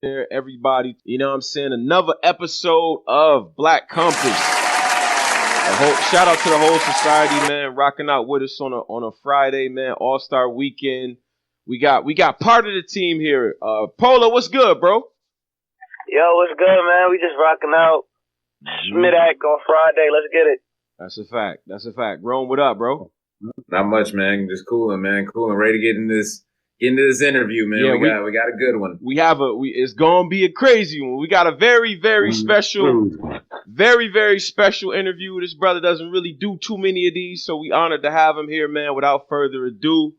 there, everybody. You know what I'm saying? Another episode of Black Compass. Shout out to the whole society, man, rocking out with us on a Friday, man. All-Star weekend. We got part of the team here. Polo, what's good, bro? Yo, what's good, man? We just rocking out. Schmidak on Friday. Let's get it. That's a fact. Rome, what up, bro? Not much, man. Just cooling, man. Cooling. Ready to get into this interview, man. Yeah, we got a good one. It's gonna be a crazy one. We got a very, very special, very special interview. This brother doesn't really do too many of these, so we honored to have him here, man. Without further ado,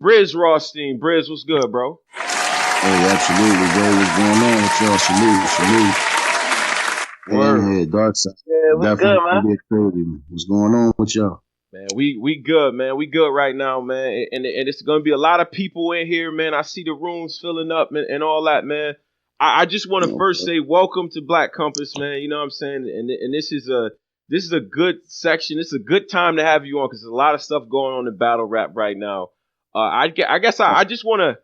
Brizz Rawsteen. Brizz, what's good, bro? Hey, absolutely, bro. What's going on with y'all? Salute. Yeah, dark side. Yeah, what's good, man? What's going on with y'all? Man, we good, man. We good right now, man. And it's gonna be a lot of people in here, man. I see the rooms filling up and all that, man. I just want to first say welcome to Black Compass, man. You know what I'm saying? And this is a good section. It's a good time to have you on because there's a lot of stuff going on in battle rap right now. I guess I just want to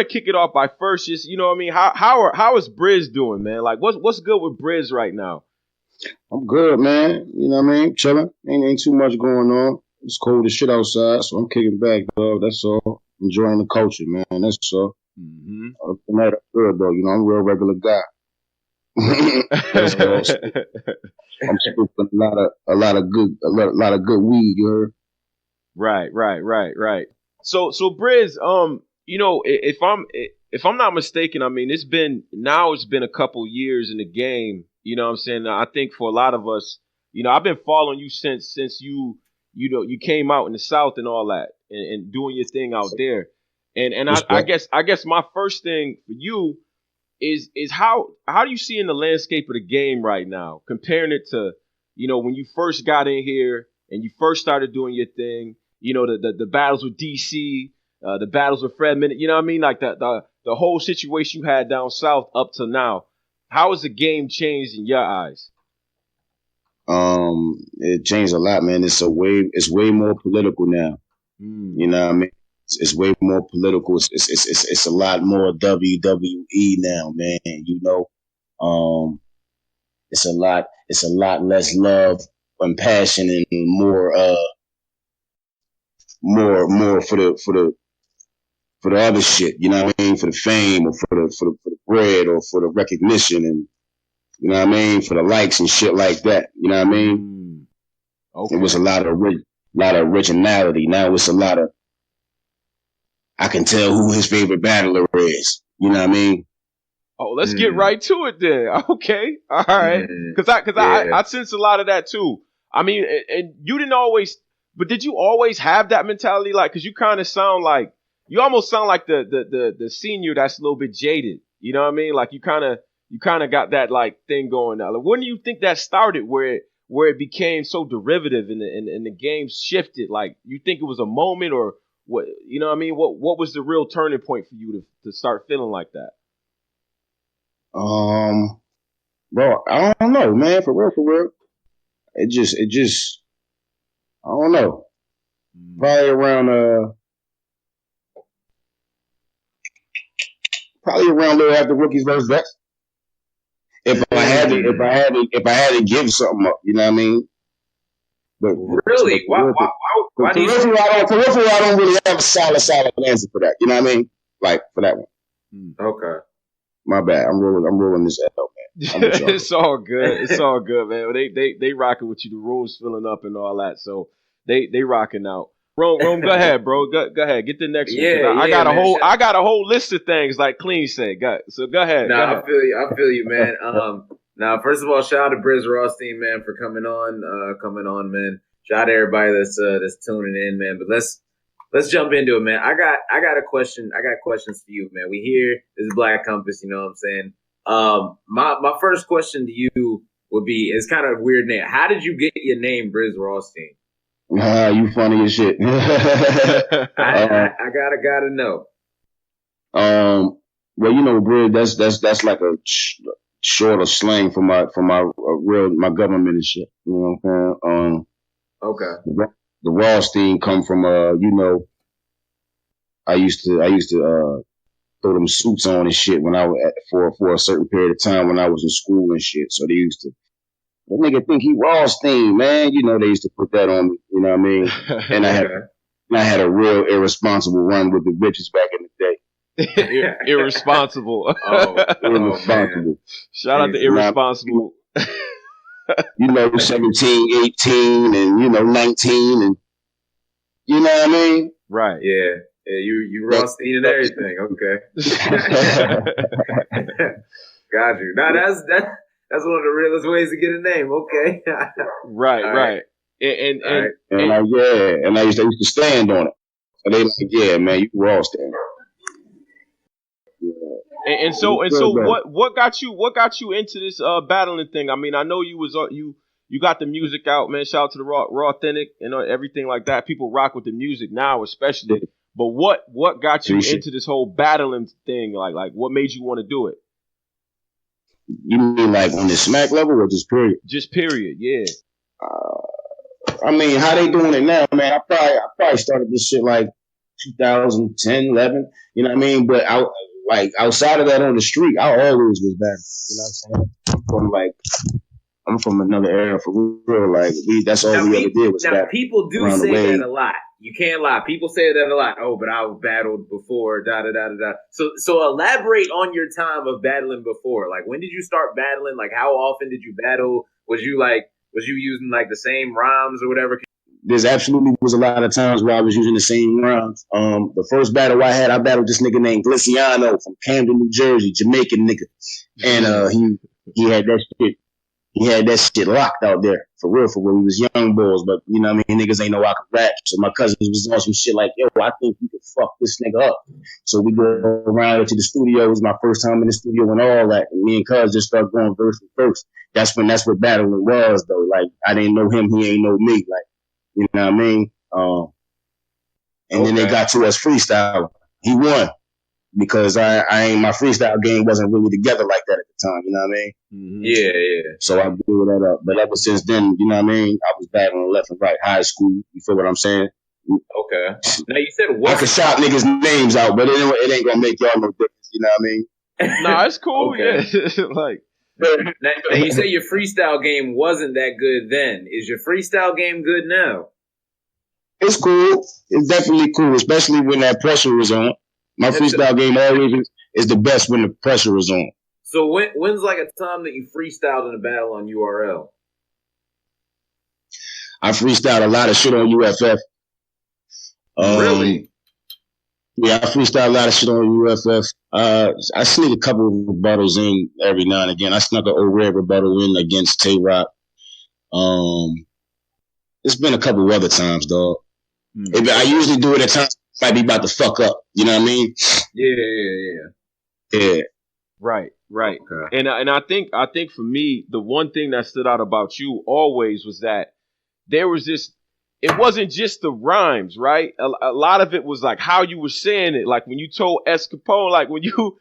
kick it off by first just, you know what I mean? How is Brizz doing, man? Like what's good with Brizz right now? I'm good, man. You know what I mean? Chilling. Ain't too much going on. It's cold as shit outside, so I'm kicking back, dog. That's all. Enjoying the culture, man. That's all. Mm-hmm. Tonight, I'm good, though. You know, I'm a real regular guy. That's all. I'm smoking a lot of good weed. You heard? Right. So Brizz, you know, if I'm not mistaken, I mean, it's been a couple years in the game. You know what I'm saying? I think for a lot of us, you know, I've been following you since you came out in the South and all that and doing your thing out there. And I guess my first thing for you is how do you see in the landscape of the game right now, comparing it to, you know, when you first got in here and you first started doing your thing, you know, the battles with DC, the battles with Fred Minute, you know what I mean? Like the whole situation you had down South up to now. How has the game changed in your eyes? It changed a lot, man. It's way more political now. You know what I mean? It's way more political. It's a lot more WWE now, man. You know, it's a lot less love and passion and more for the other shit, you know what I mean? For the fame or for the bread or for the recognition and, you know what I mean? For the likes and shit like that, you know what I mean? Okay. It was a lot of originality. Now it's a lot of, I can tell who his favorite battler is, you know what I mean? Oh, let's get right to it then. Okay. All right. I sense a lot of that too. I mean, and you didn't always, but did you always have that mentality? Like, cause you kind of sound like, you almost sound like the senior that's a little bit jaded. You know what I mean? Like you kind of got that like thing going now. Like, when do you think that started where it became so derivative and the game shifted? Like, you think it was a moment or what? You know what I mean? What was the real turning point for you to start feeling like that? Bro, I don't know, man. For real. It just I don't know. Probably around a little after Rookies versus Vets. If I had to give something up, you know what I mean? But really, why do you? I don't really have a solid answer for that. You know what I mean? Like for that one. Okay. My bad. I'm rolling this L, man. It's all good, man. They rocking with you. The room's filling up and all that, so they rocking out. Rome, go ahead, bro. Go ahead. Get the next one. I got a whole list of things like Clean said. So go ahead. I feel you, man. Now, first of all, shout out to Brizz Rawsteen, man, for coming on, man. Shout out to everybody that's tuning in, man. But let's jump into it, man. I got a question. I got questions for you, man. We here. This is Black Compass. You know what I'm saying? My first question to you would be, it's kind of a weird name. How did you get your name, Brizz Rawsteen? You funny as shit. I gotta know. Well, you know, Brizz, that's like a shorter slang for my my government and shit. You know what I'm saying? Okay. The Rawsteen come from you know, I used to throw them suits on and shit when I was for a certain period of time when I was in school and shit. So they used to, that nigga think he Rawsteen, man. You know, they used to put that on me. You know what I mean? And I had a real irresponsible run with the bitches back in the day. Irresponsible. Irresponsible. Shout out to irresponsible. You know, 17, 18, and, you know, 19, and, you know what I mean? Right. Yeah. Yeah, you Rawsteen and everything. Okay. Got you. Now that's one of the realest ways to get a name. Okay. right. And I used to stand on it. And they like, yeah, man, you Rawsteen. Yeah. And so what got you into this battling thing? I mean, I know you was you got the music out, man. Shout out to the Rawthentic and everything like that. People rock with the music now, especially. But what got you into this whole battling thing? Like what made you want to do it? You mean like on the smack level or just period? Just period, yeah. I mean, how they doing it now, man? I probably started this shit like 2010, 11. You know what I mean? But outside of that on the street, I always was battling. You know what I'm saying? I'm from another era for real. Like that's all we ever did was now people do say that a lot. You can't lie. People say that a lot. Oh, but I battled before. Da da da da da. So elaborate on your time of battling before. Like when did you start battling? Like how often did you battle? Was you using like the same rhymes or whatever? There's absolutely was a lot of times where I was using the same rhymes. The first battle I battled this nigga named Gliciano from Camden, New Jersey, Jamaican nigga, and he had that shit. He had that shit locked out there, for real. We was young boys, but you know what I mean? Niggas ain't know I could rap. So my cousins was on some shit like, yo, I think we could fuck this nigga up. So we go around to the studio. It was my first time in the studio and all that. And me and cuz just started going verse for verse. That's what battling was, though. Like, I didn't know him, he ain't know me. Like, you know what I mean? And then they got to us freestyle. He won. Because my freestyle game wasn't really together like that at the time, you know what I mean? Mm-hmm. Yeah. So I blew that up. But ever since then, you know what I mean? I was battling left and right, high school. You feel what I'm saying? Okay. Now you said what? I could shout niggas' names out, but it ain't gonna make y'all no difference, you know what I mean? Nah, it's cool, yeah. Like, now you say your freestyle game wasn't that good then. Is your freestyle game good now? It's cool. It's definitely cool, especially when that pressure is on. My freestyle game always is the best when the pressure is on. So when's like a time that you freestyled in a battle on URL? I freestyled a lot of shit on UFF. Really? Yeah, I freestyled a lot of shit on UFF. I sneak a couple of rebuttals in every now and again. I snuck an O-Red rebuttal in against Tay-Rock. It's been a couple of other times, dog. I usually do it at times might be about to fuck up. You know what I mean? Yeah. Right. Okay. And I think for me, the one thing that stood out about you always was that there was this. It wasn't just the rhymes, right? A lot of it was like how you were saying it. Like when you told S. Capone, like when you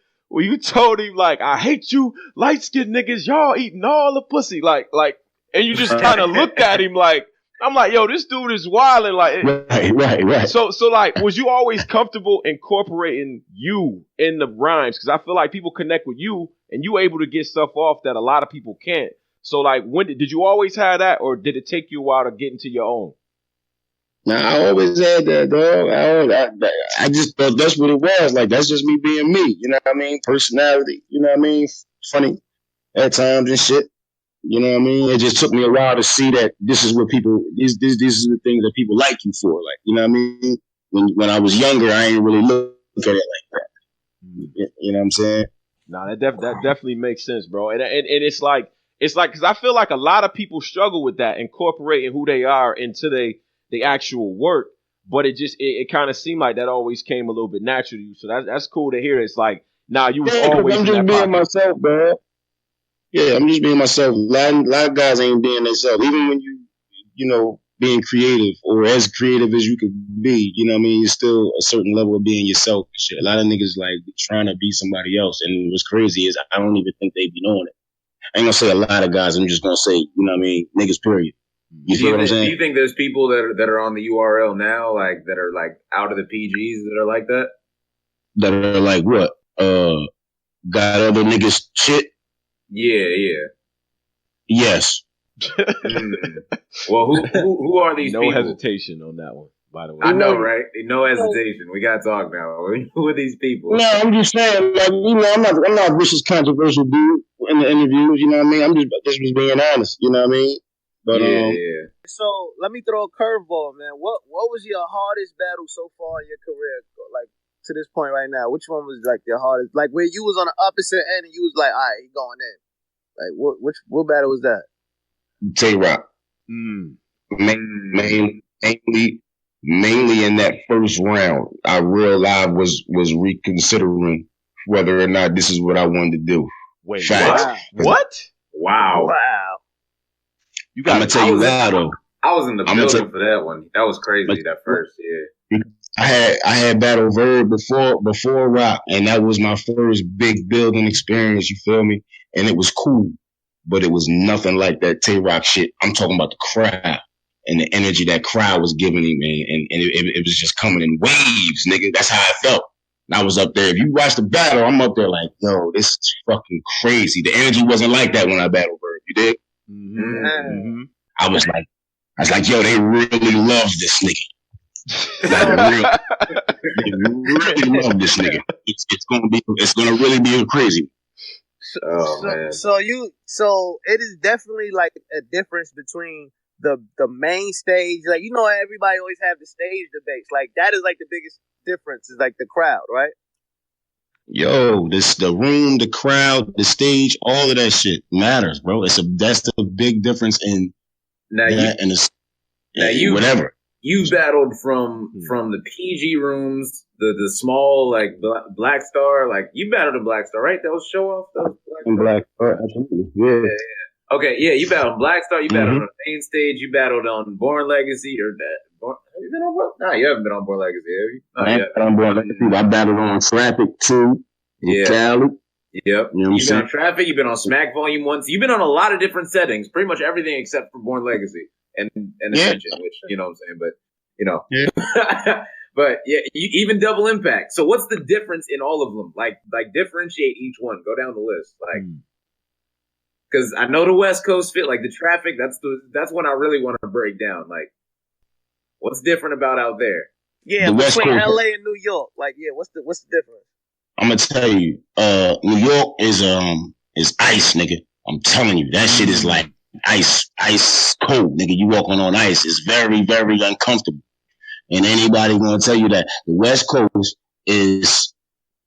told him, like, I hate you, light skinned niggas, y'all eating all the pussy, like, and you just kind of looked at him like. I'm like, yo, this dude is wilding. Like, right. So, like, was you always comfortable incorporating you in the rhymes? Because I feel like people connect with you, and you able to get stuff off that a lot of people can't. So, like, when did you always have that, or did it take you a while to get into your own? Nah, I always had that, dog. I just thought that's what it was. Like, that's just me being me. You know what I mean? Personality. You know what I mean? Funny at times and shit. You know what I mean? It just took me a while to see that this is what people, these is the things that people like you for. Like, you know what I mean? When I was younger, I ain't really look at it like that. You know what I'm saying? Nah, that definitely makes sense, bro. And it's like, because I feel like a lot of people struggle with that, incorporating who they are into the actual work. But it kind of seemed like that always came a little bit natural to you. So that's cool to hear. It's like, nah, you was always I'm just being myself, bro. Yeah, I'm just being myself. A lot of guys ain't being themselves. Even when you know, being creative or as creative as you could be, you know what I mean? You're still a certain level of being yourself and shit. A lot of niggas like trying to be somebody else. And what's crazy is I don't even think they be knowing it. I ain't gonna say a lot of guys. I'm just gonna say, you know what I mean? Niggas, period. You feel what I'm saying? Do you think there's people that are on the URL now, like that are like out of the PGs that are like that? That are like what? got other niggas shit? Yeah. Yes. Well, who are these people? No hesitation on that one, by the way. I know, right? No hesitation. We gotta talk now. Who are these people? No, I'm just saying, like, I'm not vicious, controversial dude in the interviews. You know what I mean? I'm just being honest. You know what I mean? But yeah. So let me throw a curveball, man. What was your hardest battle so far in your career? Like to this point right now, which one was like your hardest? Like where you was on the opposite end and you was like, all right, he going in. Like what battle was that? Tay-Rock. Mainly in that first round, I realized was reconsidering whether or not this is what I wanted to do. Wait, Facts. what? Wow. I'm gonna tell you why though. I was in the building for that one. That was crazy. That first, yeah. I had Battle Verb before Rock, and that was my first big building experience. You feel me? And it was cool, but it was nothing like that Tay-Rock shit. I'm talking about the crowd and the energy that crowd was giving me, man. And it was just coming in waves, nigga. That's how I felt. And I was up there. If you watch the battle, I'm up there like, yo, this is fucking crazy. The energy wasn't like that when I battled Verb. You did? Mm-hmm. I was like, yo, they really love this nigga. Like, they really love this nigga. It's gonna really be crazy. So it is definitely like a difference between the main stage, like everybody always have the stage debates. Like that is like the biggest difference is like the crowd, right? Yo, the room, the crowd, the stage, all of that shit matters, bro. That's the big difference in whatever. You battled from the PG rooms, the small like Black Star, like you battled in Black Star, right? That was Show Off. That was Black Star, absolutely, yeah. Okay, yeah, you battled Black Star. You battled on the main stage. You battled on Born Legacy or that. Have you been on Born? No, you haven't been on Born Legacy, have you? I haven't been on Born Legacy. I battled on Traffic 2. Yeah. Cali. Yep. You know you've been on Traffic. You've been on Smack Volume 1. So you've been on a lot of different settings. Pretty much everything except for Born Legacy and Ascension, which you know what I'm saying. But but yeah, even Double Impact. So what's the difference in all of them? Like differentiate each one. Go down the list. Like. Because I know the West Coast fit, like the Traffic, that's one I really want to break down. Like, what's different about out there? Yeah, between LA and New York. Like, yeah, what's the difference? I'm gonna tell you, New York is ice, nigga. I'm telling you, that shit is like ice cold, nigga. You walking on ice. It's very, very uncomfortable. And anybody gonna tell you that the West Coast is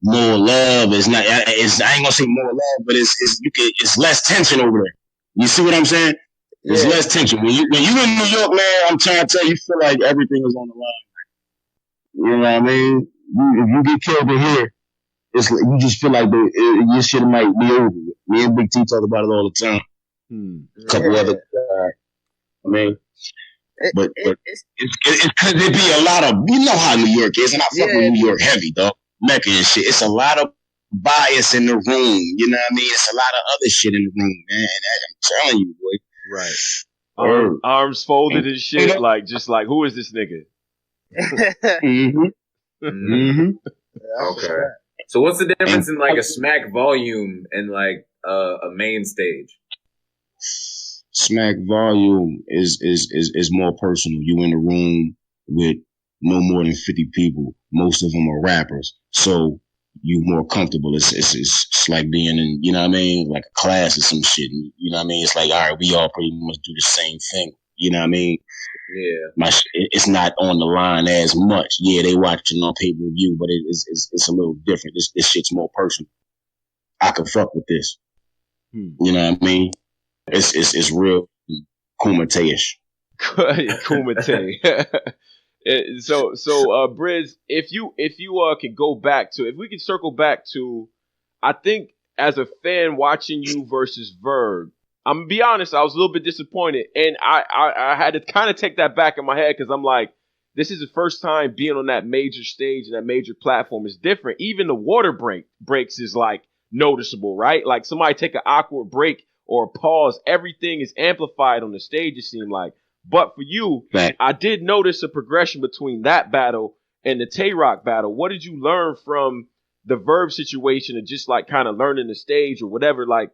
more love. It's not. I ain't gonna say more love, but it's less tension over there. You see what I'm saying? There's less tension when you in New York, man. I'm trying to tell you, you feel like everything is on the line. You know what I mean? If you get killed in here, it's like, you just feel like your shit might be over. Me and Big T talk about it all the time. A couple other, I mean. But it's because there be a lot of, you know how New York is, and I fuck with New York heavy, dog. Mecca and shit. It's a lot of bias in the room. You know what I mean? It's a lot of other shit in the room, man. And I'm telling you, boy. Right. Arms folded and shit. Like, just like, who is this nigga? Okay. So what's the difference in like a Smack Volume and like a main stage? Smack Volume is more personal. You in the room with no more than 50 people. Most of them are rappers, so you more comfortable. It's like being in, you know what I mean, like a class or some shit. You know what I mean? It's like, all right, we all pretty much do the same thing. You know what I mean? Yeah. It's not on the line as much. Yeah, they watching on pay-per-view, but it's a little different. This shit's more personal. I can fuck with this. You know what I mean? It's real Kumite-ish. Kumite. So, Brizz, if you could go back to, if we could circle back to, I think as a fan watching you versus Verb, I'm gonna be honest, I was a little bit disappointed, and I had to kind of take that back in my head because I'm like, this is the first time being on that major stage and that major platform is different. Even the water breaks is like noticeable, right? Like somebody take an awkward break or a pause, everything is amplified on the stage. It seemed like. But for you, I did notice a progression between that battle and the Tay-Rock battle. What did you learn from the verb situation and just like kind of learning the stage or whatever, like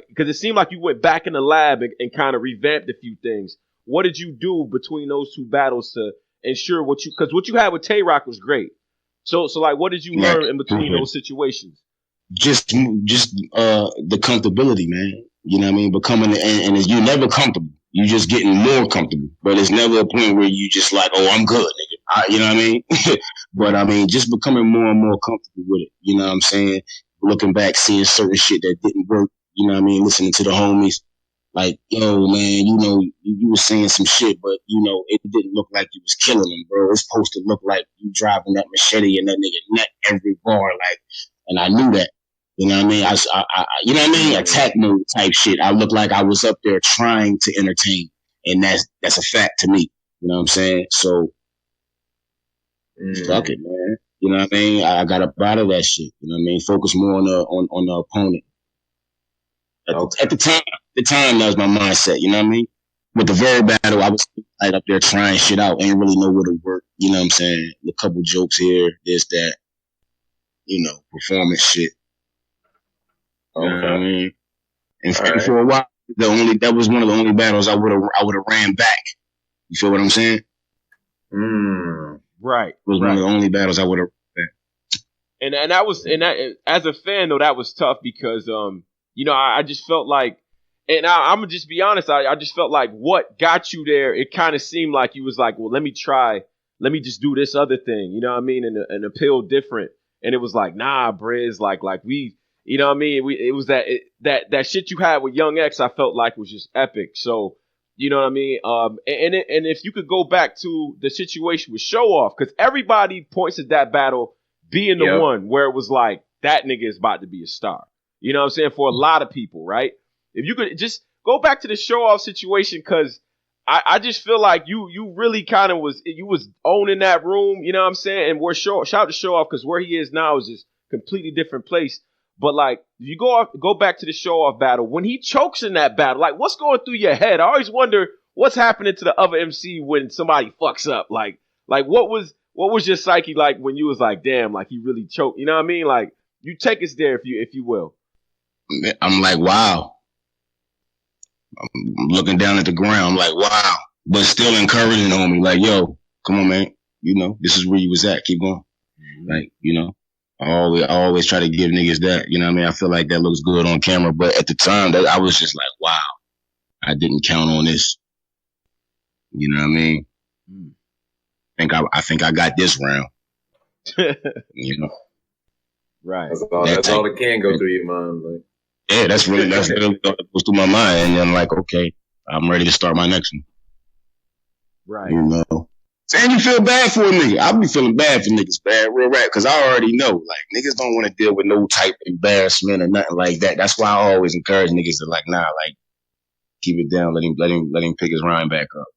because it seemed like you went back in the lab and kind of revamped a few things. What did you do between those two battles to ensure because what you had with Tay Rock was great. So like, what did you learn in between those situations? Just the comfortability, man. You know what I mean? Becoming and you're never comfortable. You just getting more comfortable, but it's never a point where you just like, oh, I'm good, nigga. You know what I mean? But I mean, just becoming more and more comfortable with it. You know what I'm saying? Looking back, seeing certain shit that didn't work. You know what I mean? Listening to the homies, like, yo, man, you know, you were saying some shit, but you know, it didn't look like you was killing him, bro. It's supposed to look like you driving that machete in that nigga neck every bar, like, and I knew that. You know what I mean? I you know what I mean? Attack mode type shit. I looked like I was up there trying to entertain, and that's a fact to me. You know what I'm saying? So, fuck it, man. You know what I mean? I got up out of that shit. You know what I mean? Focus more on the opponent. At the time, that was my mindset. You know what I mean? With the verb battle, I was like up there trying shit out, ain't really know where to work. You know what I'm saying? A couple jokes here, this, that. You know, performance shit. You know what I mean? And for a while, that was one of the only battles I would have ran back. You feel what I'm saying? Right. It was one of the only battles I would have ran back. And that as a fan though, that was tough because you know, I just felt like, and I'm gonna just be honest, I just felt like what got you there, it kind of seemed like you was like, well, let me just do this other thing, you know what I mean, and appeal different. And it was like, nah, Brizz, like we, you know what I mean? It was that shit you had with Young X, I felt like was just epic. So, you know what I mean? And if you could go back to the situation with Show Off, because everybody points at that battle being the one where it was like, that nigga is about to be a star. You know what I'm saying? For a lot of people, right? If you could just go back to the Show Off situation, because I just feel like you really kind of was owning that room, you know what I'm saying? And shout to Show Off, because where he is now is just completely different place. But like, if you go back to the Show Off battle, when he chokes in that battle, like, what's going through your head? I always wonder what's happening to the other MC when somebody fucks up. Like what was your psyche like when you was like, damn, like he really choked? You know what I mean? Like, you take us there if you will. I'm like, wow. I'm looking down at the ground. I'm like, wow, but still encouraging the homie, like, yo, come on, man. You know, this is where you was at. Keep going. Like, you know. I always try to give niggas that, you know what I mean? I feel like that looks good on camera, but at the time, that I was just like, wow, I didn't count on this. You know what I mean? I think I got this round. You know? Right. That's all that can go through your mind. Like. Yeah, that's really what goes through my mind, and I'm like, okay, I'm ready to start my next one. Right. You know? And you feel bad for a nigga. I be feeling bad for niggas, bad, real rap, because I already know, like, niggas don't want to deal with no type of embarrassment or nothing like that. That's why I always encourage niggas to, like, nah, like, keep it down, let him pick his rhyme back up.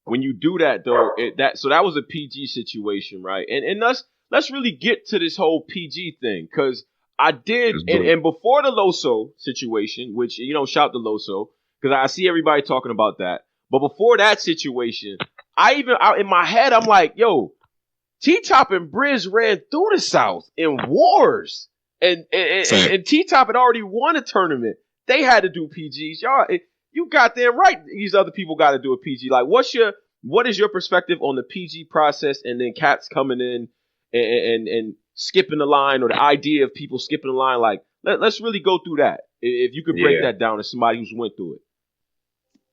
When you do that though, so that was a PG situation, right? And let's really get to this whole PG thing, because I did, and before the Loso situation, which, you know, shout to Loso, because I see everybody talking about that. But before that situation, in my head, I'm like, yo, T-Top and Brizz ran through the South in wars. And T-Top had already won a tournament. They had to do PGs. Y'all, you got them right. These other people got to do a PG. Like, what is your perspective on the PG process, and then cats coming in and skipping the line, or the idea of people skipping the line? Like, let's really go through that. If you could break that down as somebody who's went through it.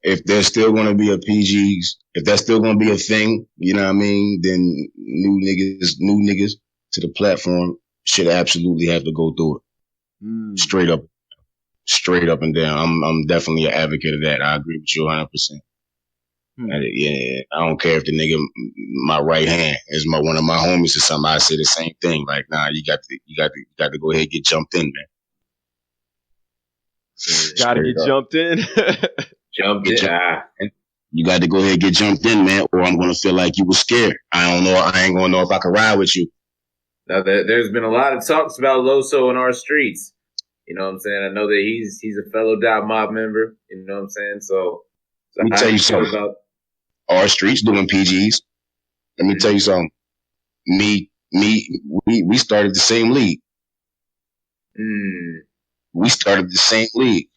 If there's still going to be a PGs, if that's still going to be a thing, you know what I mean, then new niggas to the platform should absolutely have to go through it. Straight up and down. I'm definitely an advocate of that. I agree with you 100%. Yeah, I don't care if the nigga, my right hand, is one of my homies or something. I say the same thing. Like, nah, you got to go ahead and get jumped in, man. Gotta get jumped in. You got to go ahead and get jumped in, man, or I'm going to feel like you were scared. I don't know. I ain't going to know if I can ride with you. Now, there's been a lot of talks about Loso in our streets. You know what I'm saying? I know that he's a fellow Dot Mob member. You know what I'm saying? So let me tell you something. About our streets doing PGs. Let me tell you something. Me, we started the same league. We started the same league.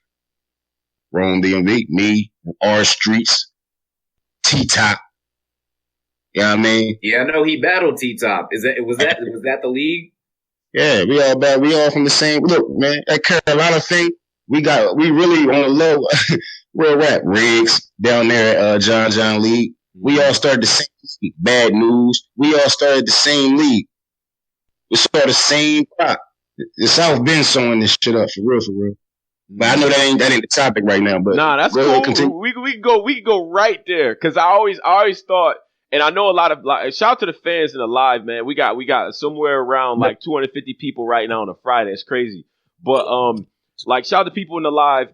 Rome DMV, me, R Streets, T-Top. You know what I mean? Yeah, I know he battled T-Top. Was that the league? Yeah, we all from the same. Look, man, that Carolina thing, we really on the low. Where we're at, Riggs down there at John League. We all started the same league. Bad News. We all started the same league. We saw the same crop. The South been sewing this shit up for real. But I know that ain't the topic right now. But nah, that's cool. We go right there because I always thought, and I know a lot of shout out to the fans in the live, man. We got somewhere around like 250 people right now on a Friday. It's crazy, but like shout out to people in the live.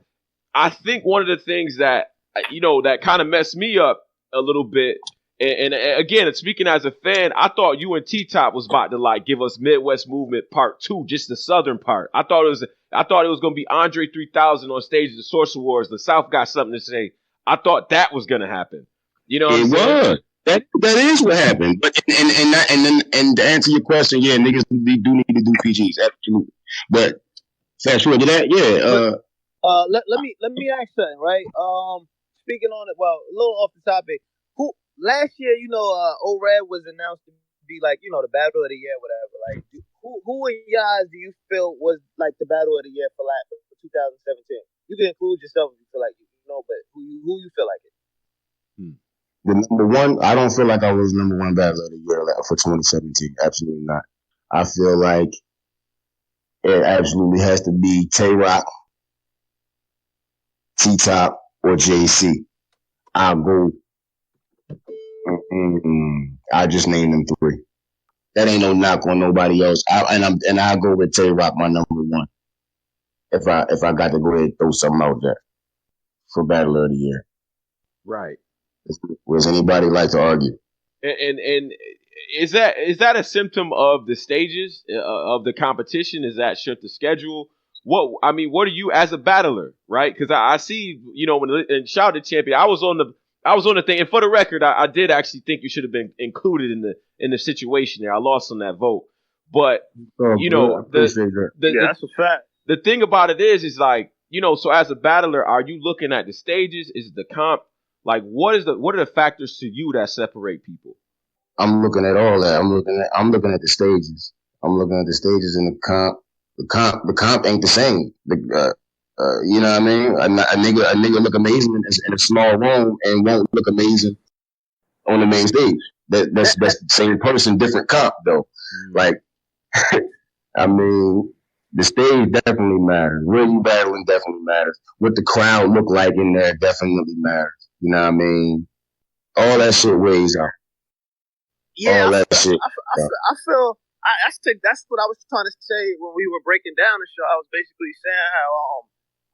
I think one of the things that that kind of messed me up a little bit. And again, speaking as a fan, I thought you and T-Top was about to like give us Midwest Movement Part 2, just the Southern part. I thought it was going to be Andre 3000 on stage at the Source Awards. The South got something to say. I thought that was going to happen. You know what I'm saying? That is what happened. But and to answer your question, yeah, niggas do need to do PGs, absolutely. But fast forward to that, yeah. Let me ask something, right? Speaking on it, well, a little off the topic. Last year, O-Red was announced to be like, the battle of the year, whatever. Like, who in your eyes do you feel was like the battle of the year for 2017? You can include yourself if you feel like but who you feel like it? The number one, I don't feel like I was number one battle of the year for 2017. Absolutely not. I feel like it absolutely has to be Tay-Rock, T-Top, or JC. I'll go. I just named them three. That ain't no knock on nobody else. I'll go with Tay-Rock, my number one. If I got to go ahead and throw something out there for battle of the year. Right. Does anybody like to argue? And is that a symptom of the stages of the competition? Is that shit the schedule? What are you as a battler, right? Because I see, and shout out to Champion. I was on the thing, and for the record, I did actually think you should have been included in the situation there. I lost on that vote, but that's a fact. The thing about it is like, so as a battler, are you looking at the stages? Is it the comp? Like, what are the factors to you that separate people? I'm looking at all that. I'm looking at the stages. I'm looking at the stages in the comp. The comp ain't the same. You know what I mean? A nigga look amazing in a small room and won't look amazing on the main stage. That's the same person, different comp though. Like, I mean, the stage definitely matters. Where you battling definitely matters. What the crowd look like in there definitely matters. You know what I mean? All that shit weighs out. Yeah, all that shit. I feel. I think that's what I was trying to say when we were breaking down the show. I was basically saying how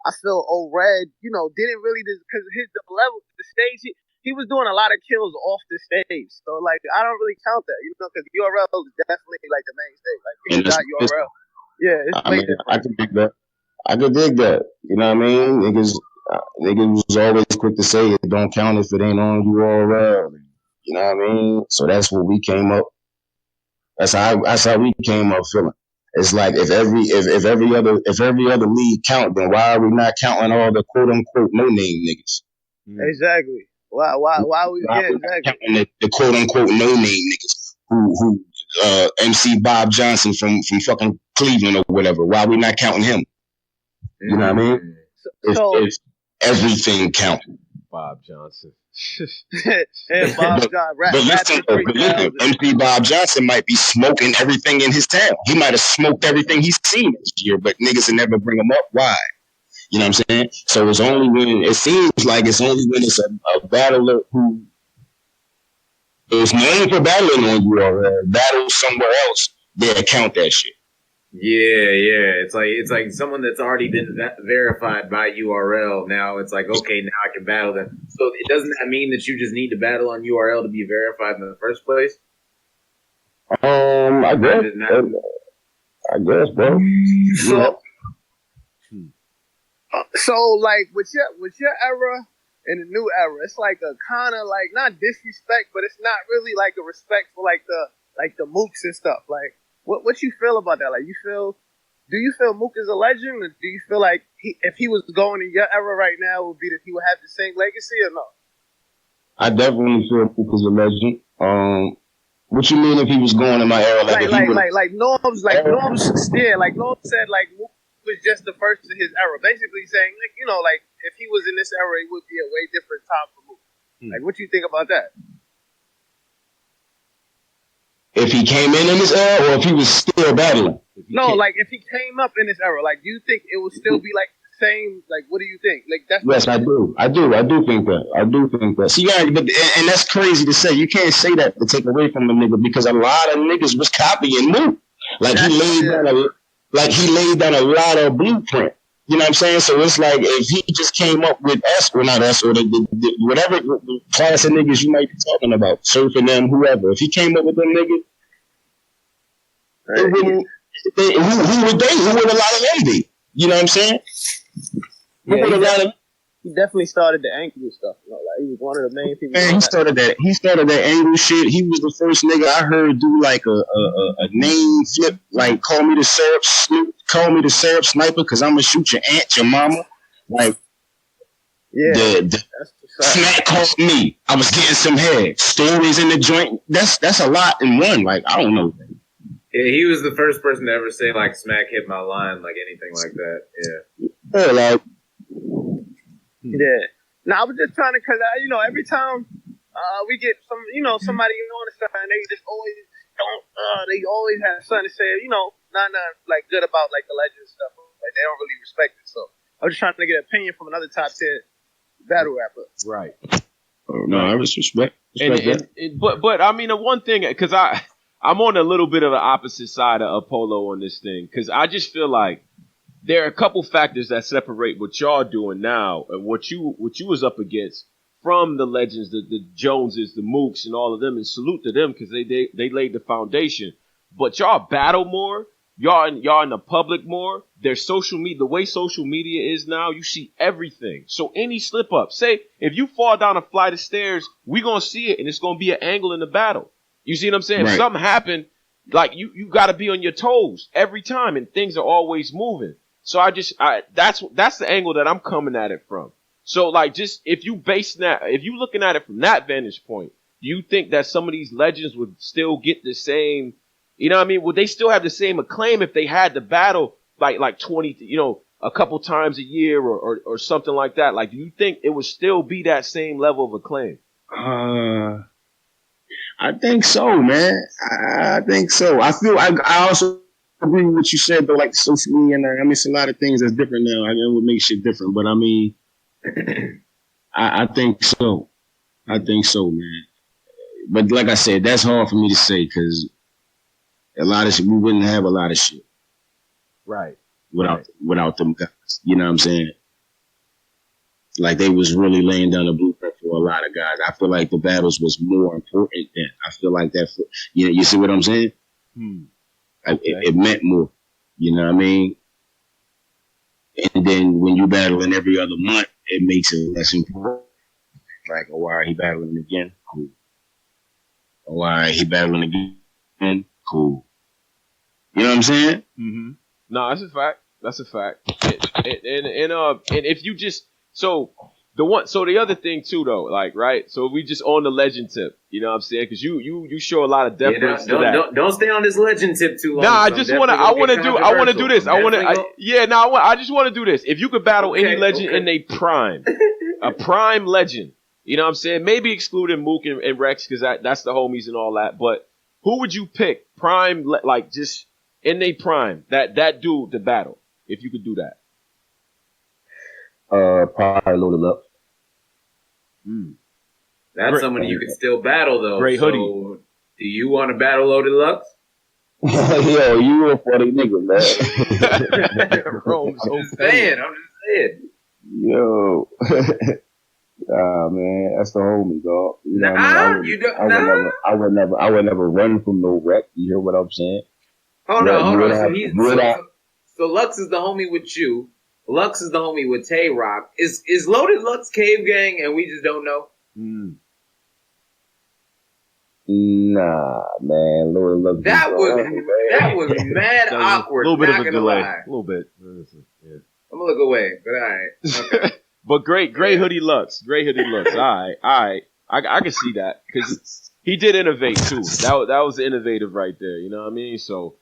I feel O-Red, didn't really, because the level, the stage, he was doing a lot of kills off the stage. So like, I don't really count that, because URL is definitely like the main stage. Like, people got URL. Yeah, it's way different. I can dig that. I can dig that. You know what I mean? Niggas was always quick to say it don't count if it ain't on URL. You know what I mean? So that's what we came up. That's how we came up feeling. It's like if every other league count, then why are we not counting all the quote unquote no name niggas? Exactly. Why we counting the quote unquote no name niggas who MC Bob Johnson from fucking Cleveland or whatever? Why are we not counting him? You know what I mean? It's everything counting. Bob Johnson. And Bob Johnson. But listen, MC Bob Johnson might be smoking everything in his town. He might have smoked everything he's seen this year, but niggas will never bring him up. Why? You know what I'm saying? So it's only when it's a battler who is known for battling on you or battles somewhere else, they'll count that shit. Yeah. It's like someone that's already been verified by URL. Now it's like, okay, now I can battle them. So it doesn't that mean that you just need to battle on URL to be verified in the first place? I guess, bro. So like with your era and the new era, it's like a kind of like not disrespect, but it's not really like a respect for like the like the Mooks and stuff. Like, what you feel about that? Like, do you feel Mook is a legend, or do you feel like if he was going in your era right now, would be that he would have the same legacy or no? I definitely feel Mook is a legend. What you mean if he was going in my era? Like Norms said like Mook was just the first in his era. Basically saying like, you know, like if he was in this era, it would be a way different time for Mook. Like, what do you think about that? If he came in this era, or if he was still battling? No, like if he came up in this era, like, do you think it would still be like the same? Like, what do you think? Like, that's yes, I do think that. See, yeah, but and that's crazy to say. You can't say that to take away from a nigga, because a lot of niggas was copying Mook. Like he laid down a lot of blueprint. You know what I'm saying? So it's like if he just came up with us, or not us, or the whatever class of niggas you might be talking about, surfing them, whoever. If he came up with them niggas, who would they? Who would a lot of them be? You know what I'm saying? He definitely started the ankle stuff. You know, like he was one of the main people. Man, he started that angle shit. He was the first nigga I heard do like a name flip, like call me the syrup sniper, because I'm gonna shoot your aunt, your mama. Like, yeah, the smack called me. I was getting some head. Stories in the joint. That's a lot in one. Like, I don't know. Yeah, he was the first person to ever say like smack hit my line, like anything like that. Yeah, like. Yeah. Now, I was just trying to, because, you know, every time we get somebody on the stuff, and they just always they always have something to say, you know, not like good about like the legend stuff. Like, they don't really respect it. So I was just trying to get an opinion from another top 10 battle rapper. Right. No, I respect but I mean, the one thing, because I'm on a little bit of the opposite side of Polo on this thing, because I just feel like there are a couple factors that separate what y'all doing now and what you was up against from the legends, the Joneses, the Mooks, and all of them, and salute to them because they laid the foundation. But y'all battle more, y'all in the public more. There's social media, the way social media is now, you see everything. So any slip up, say if you fall down a flight of stairs, we gonna see it, and it's gonna be an angle in the battle. You see what I'm saying? Right. If something happened, like you got to be on your toes every time, and things are always moving. So that's the angle that I'm coming at it from. So like, just if you looking at it from that vantage point, do you think that some of these legends would still get the same, you know what I mean? Would they still have the same acclaim if they had to battle like 20, you know, a couple times a year or something like that? Like, do you think it would still be that same level of acclaim? I think so, man. I think so. I also agree with what you said, though, like the social media, and I mean, it's a lot of things that's different now. I mean, it would make shit different, but I mean, I think so. I think so, man. But like I said, that's hard for me to say because a lot of shit, we wouldn't have a lot of shit, right? Without them guys, you know what I'm saying? Like they was really laying down the blueprint for a lot of guys. I feel like the battles was more important then. I feel like that. You see what I'm saying? Okay. It meant more, you know what I mean? And then when you battling every other month, it makes it less important. Like, oh, why are he battling again? Cool. Oh, why he battling again? Cool. You know what I'm saying? Mm-hmm. No, that's a fact. That's a fact. And if you just the other thing too though, like, right? So we just on the legend tip, you know what I'm saying? Because you show a lot of deference to that. Don't stay on this legend tip too long. Nah, I just want to do this. I just want to do this. If you could battle any legend in a prime, a prime legend, you know what I'm saying? Maybe excluding Mook and Rex because that's the homies and all that. But who would you pick prime, like just in a prime, that dude to battle if you could do that? Probably Loaded Lux. That's somebody you can still battle though. Great hoodie. So, do you want to battle Loaded Lux? Yo, you a funny nigga, man. I'm just saying. Yo. Man, that's the homie, dog. You know I would never run from no wreck. You hear what I'm saying? Hold on. So Lux is the homie with you. Lux is the homie with Tay Rock. Is Loaded Lux Cave Gang and we just don't know? Nah, man. Lord love that was mad awkward. A little bit of a delay. Lie. A little bit. Yeah. I'm gonna look away, but all right. Okay. But great hoodie looks. Great hoodie looks. All right. I can see that because he did innovate too. That was innovative right there. You know what I mean? So,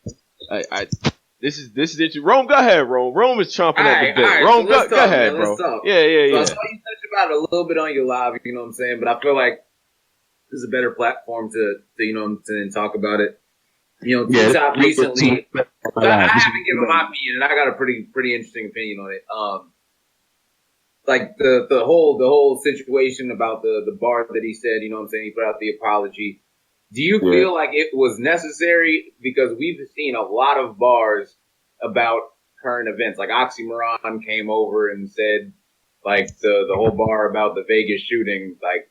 this is interesting. Rome, go ahead, Rome. Rome is chomping at the bit. Right, Rome, so go ahead, bro. Yeah. So I saw you touch about it a little bit on your live. You know what I'm saying? But I feel like this is a better platform to you know to talk about it. You know, T-Top recently. I haven't given my opinion, and I got a pretty interesting opinion on it. Like the whole situation about the bar that he said, you know what I'm saying, he put out the apology. Do you feel like it was necessary? Because we've seen a lot of bars about current events. Like Oxymoron came over and said, like the whole bar about the Vegas shooting, like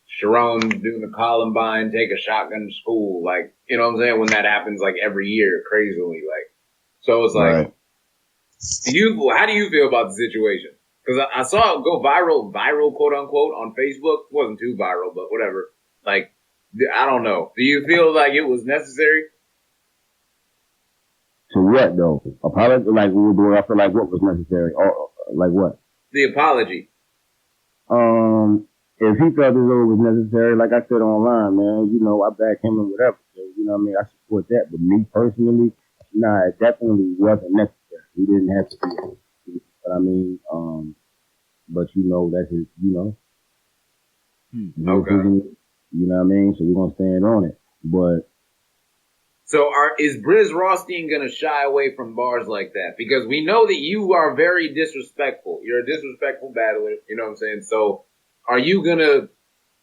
Sharon doing the Columbine, take a shotgun to school, like, you know what I'm saying, when that happens like every year, crazily, like, so it's like, right. How do you feel about the situation? Because I saw it go viral, quote unquote, on Facebook. It wasn't too viral, but whatever. Like, I don't know. Do you feel like it was necessary? To what though? Apology? Like, I feel like what was necessary? Or like what? The apology. If he felt as though it was necessary, like I said online, man, you know, I back him and whatever. So, you know what I mean? I support that. But me personally, nah, it definitely wasn't necessary. He didn't have to do it. But I mean, but you know, that's his, you know. Okay. You know what I mean? So we're going to stand on it. But. So is Brizz Rawsteen going to shy away from bars like that? Because we know that you are very disrespectful. You're a disrespectful battler. You know what I'm saying? So are you going to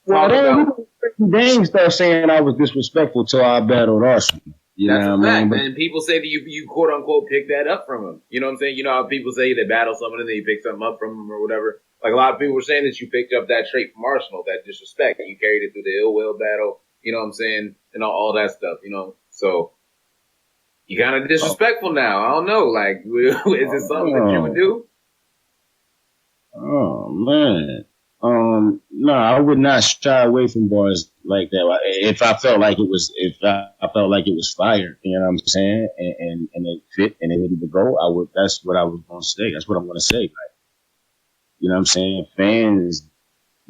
talk about... They ain't start saying I was disrespectful till I battled Arsenal. You That's know a what I fact, mean? man. People say that you quote unquote pick that up from him. You know what I'm saying? You know how people say they battle someone and then you pick something up from him or whatever. Like a lot of people were saying that you picked up that trait from Arsenal, that disrespect. You carried it through the ill will battle. You know what I'm saying? And all that stuff. You know, so you kind of disrespectful now. I don't know. Like, is it something that you would do? Oh man. No, I would not shy away from bars like that. If I felt like it was fire, you know what I'm saying, and it fit and it ready to go, that's what I was gonna say. That's what I'm gonna say. Like, you know what I'm saying? Fans,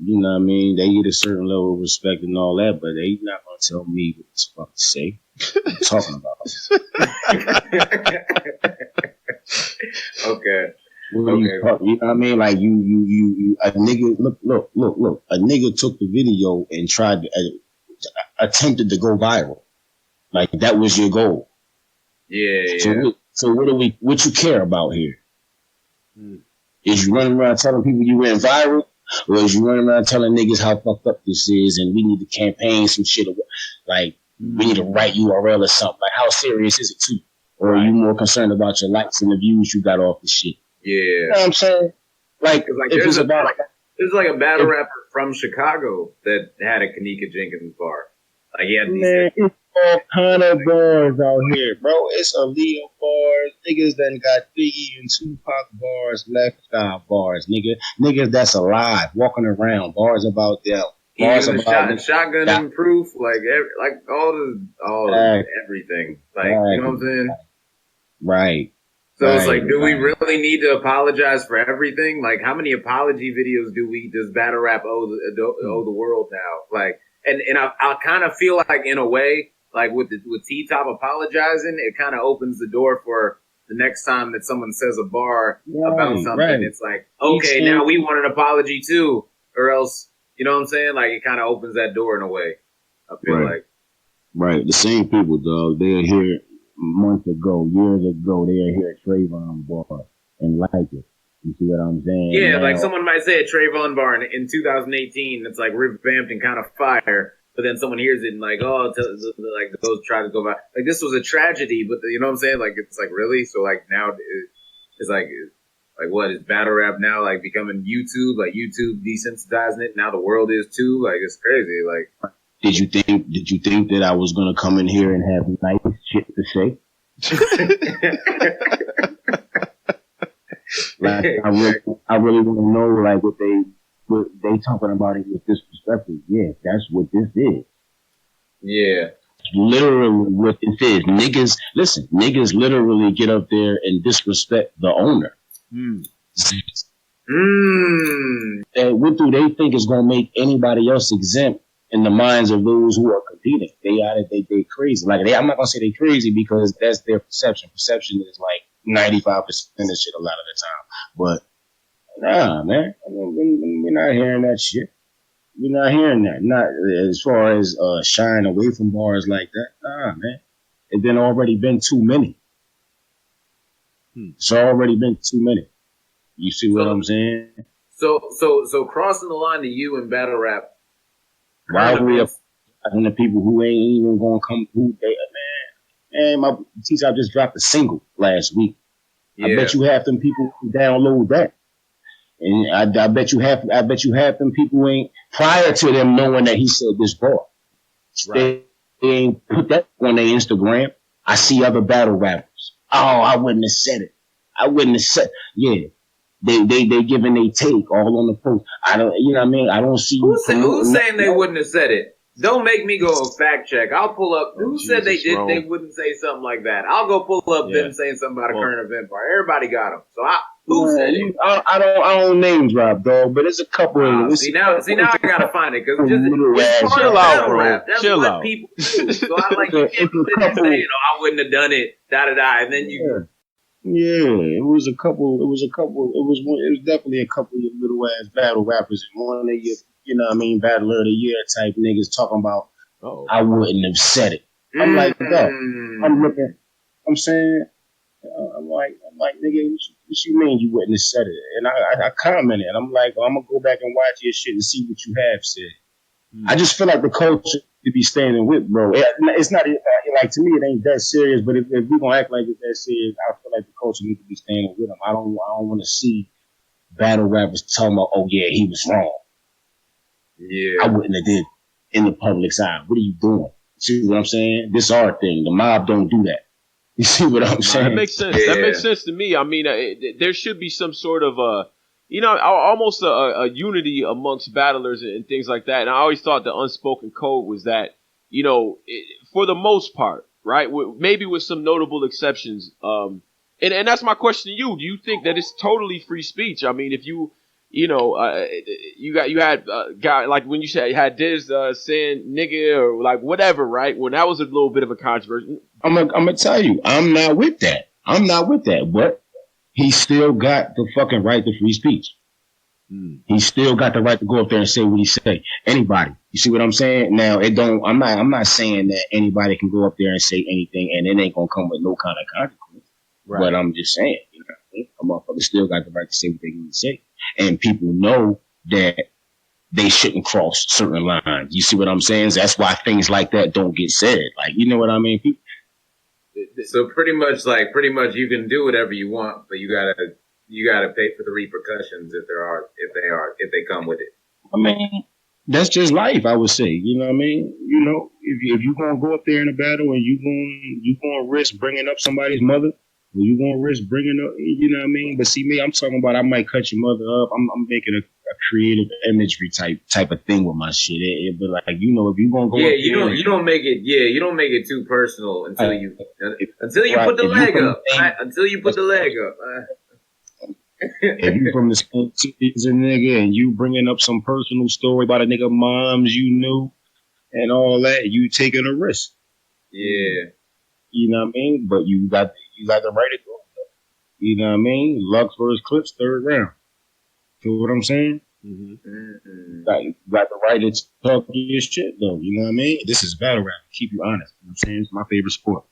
you know what I mean, they get a certain level of respect and all that, but they not gonna tell me what the fuck to say. What I'm talking about. Okay. You know what I mean? Like you a nigga, look. A nigga took the video and tried to, attempted to go viral. Like that was your goal. Yeah. So what you care about here? Is you running around telling people you went viral? Or is you running around telling niggas how fucked up this is and we need to campaign some shit, like we need to write URL or something? Like how serious is it too? Or are you more concerned about your likes and the views you got off the shit? Yeah. You know what I'm saying? Like there's a battle rapper from Chicago that had a Kanika Jenkins bar. Like he had these. Man, it's all kind of bars out here, bro. It's Aaliyah bars. Niggas done got Biggie and Tupac bars, lifestyle bars, niggas that's alive, walking around, bars about them. Bars about shotgun and proof, like everything. Like, you know what I'm saying? Right. So it's like, do we really need to apologize for everything? Like, how many apology videos does battle rap owe the world now? Like, and I kind of feel like in a way, like with T-Top apologizing, it kind of opens the door for the next time that someone says a bar about something. It's like, okay, now we want an apology too, or else, you know what I'm saying? Like, it kind of opens that door in a way. I feel like. Right. The same people, dog. They're here months ago, years ago. They're here at Trayvon bar and like it. You see what I'm saying? Yeah, like someone might say a Trayvon bar in 2018 that's like revamped and kind of fire, but then someone hears it and like, like goes try to go back. Like this was a tragedy, but you know what I'm saying? Like it's like really? So like now it's like what is battle rap now like becoming YouTube? Like YouTube desensitizing it. Now the world is too. Like it's crazy. Like did you think that I was gonna come in here and have nice shit to say? Like I really want to know like what they but they talking about it with disrespectful. Yeah, that's what this is. Yeah. Literally what this is. Niggas literally get up there and disrespect the owner. And what do they think is gonna make anybody else exempt in the minds of those who are competing? They crazy. Like I'm not gonna say they crazy because that's their perception. Perception is like 95% of shit a lot of the time. But nah, man, we're not hearing that shit. We're not hearing that. Not as far as shying away from bars like that. Nah, man. It's been already been too many. It's already been too many. You see what I'm saying? So crossing the line to you in battle rap. Why we are the people who ain't even gonna come? Who they man? My teacher just dropped a single last week. Yeah. I bet you half them people who download that. And I bet you half them people ain't prior to them knowing that he said this bar. Right. They ain't put that on their Instagram. I see other battle rappers. Oh, I wouldn't have said it. I wouldn't have said. Yeah, they giving they take all on the post. I don't, you know what I mean. I don't see who's saying they wouldn't have said it. Don't make me go fact check. I'll pull up. Who said they did? They wouldn't say something like that. I'll go pull up them saying something about a current event bar. Everybody got them. So who said it? I don't name drop, dog. But it's a couple of. See now I gotta find it because it's chill out, bro. That's chill what out. People do. So I like you can't say, I wouldn't have done it. And then you. Yeah, it was definitely a couple of little ass battle rappers, and one of your, you know what I mean, battler of the year type niggas talking about, I wouldn't have said it. I'm like, I'm saying, I'm like, nigga, what you mean you wouldn't have said it? And I commented, I'm like, I'm gonna go back and watch your shit and see what you have said. I just feel like the culture to be standing with, bro. It's not like, to me, it ain't that serious. But if we gonna act like it's that serious, I feel like the culture needs to be standing with them. I don't want to see battle rappers talking about, oh yeah, he was wrong. Yeah, I wouldn't have did in the public's eye. What are you doing? See what I'm saying? This our thing. The mob don't do that. You see what I'm saying? That makes sense. Yeah. That makes sense to me. I mean, there should be some sort of almost a unity amongst battlers and things like that. And I always thought the unspoken code was that, for the most part, right? Maybe with some notable exceptions. And that's my question to you. Do you think that it's totally free speech? I mean, if you had guy like when you said you had Diz saying nigga or like whatever, right? When that was a little bit of a controversy. I'm gonna tell you, I'm not with that. But he still got the fucking right to free speech. He still got the right to go up there and say what he say. Anybody. You see what I'm saying? Now I'm not saying that anybody can go up there and say anything and it ain't gonna come with no kind of consequence. Right. But I'm just saying, a motherfucker still got the right to say what they want to say. And people know that they shouldn't cross certain lines. You see what I'm saying? That's why things like that don't get said. Like, you know what I mean? So pretty much you can do whatever you want, but you gotta pay for the repercussions if they come with it. I mean, that's just life, I would say. You know what I mean? If you gonna go up there in a battle and you gonna risk bringing up somebody's mother, or you gonna risk bringing up, you know what I mean? But see me, I'm talking about I might cut your mother up. I'm making a creative imagery type of thing with my shit. But like, if you gonna go, you don't make it too personal until you put the leg up. Until you put the leg up. If you from the same season, nigga, and you bringing up some personal story about a nigga moms you knew and all that, you taking a risk. Yeah. You know what I mean? But you got the right to go. You know what I mean? Lux versus Clips, 3rd round. Feel what I'm saying? Mm-hmm. Got the right to talk your shit, though. You know what I mean? This is battle rap. Keep you honest. You know what I'm saying? It's my favorite sport.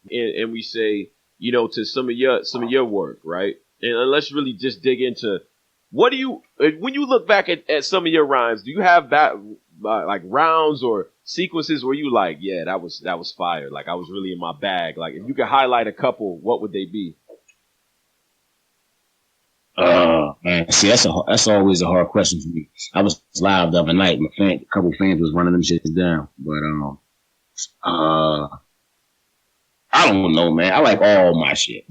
And we say, to some of your work, right? And let's really just dig into when you look back at some of your rhymes, do you have like rounds or sequences where you like, yeah, that was fire. Like I was really in my bag. Like if you could highlight a couple, what would they be? Man, see, that's always a hard question for me. I was live the other night. A couple fans was running them shits down, but I don't know, man. I like all my shit.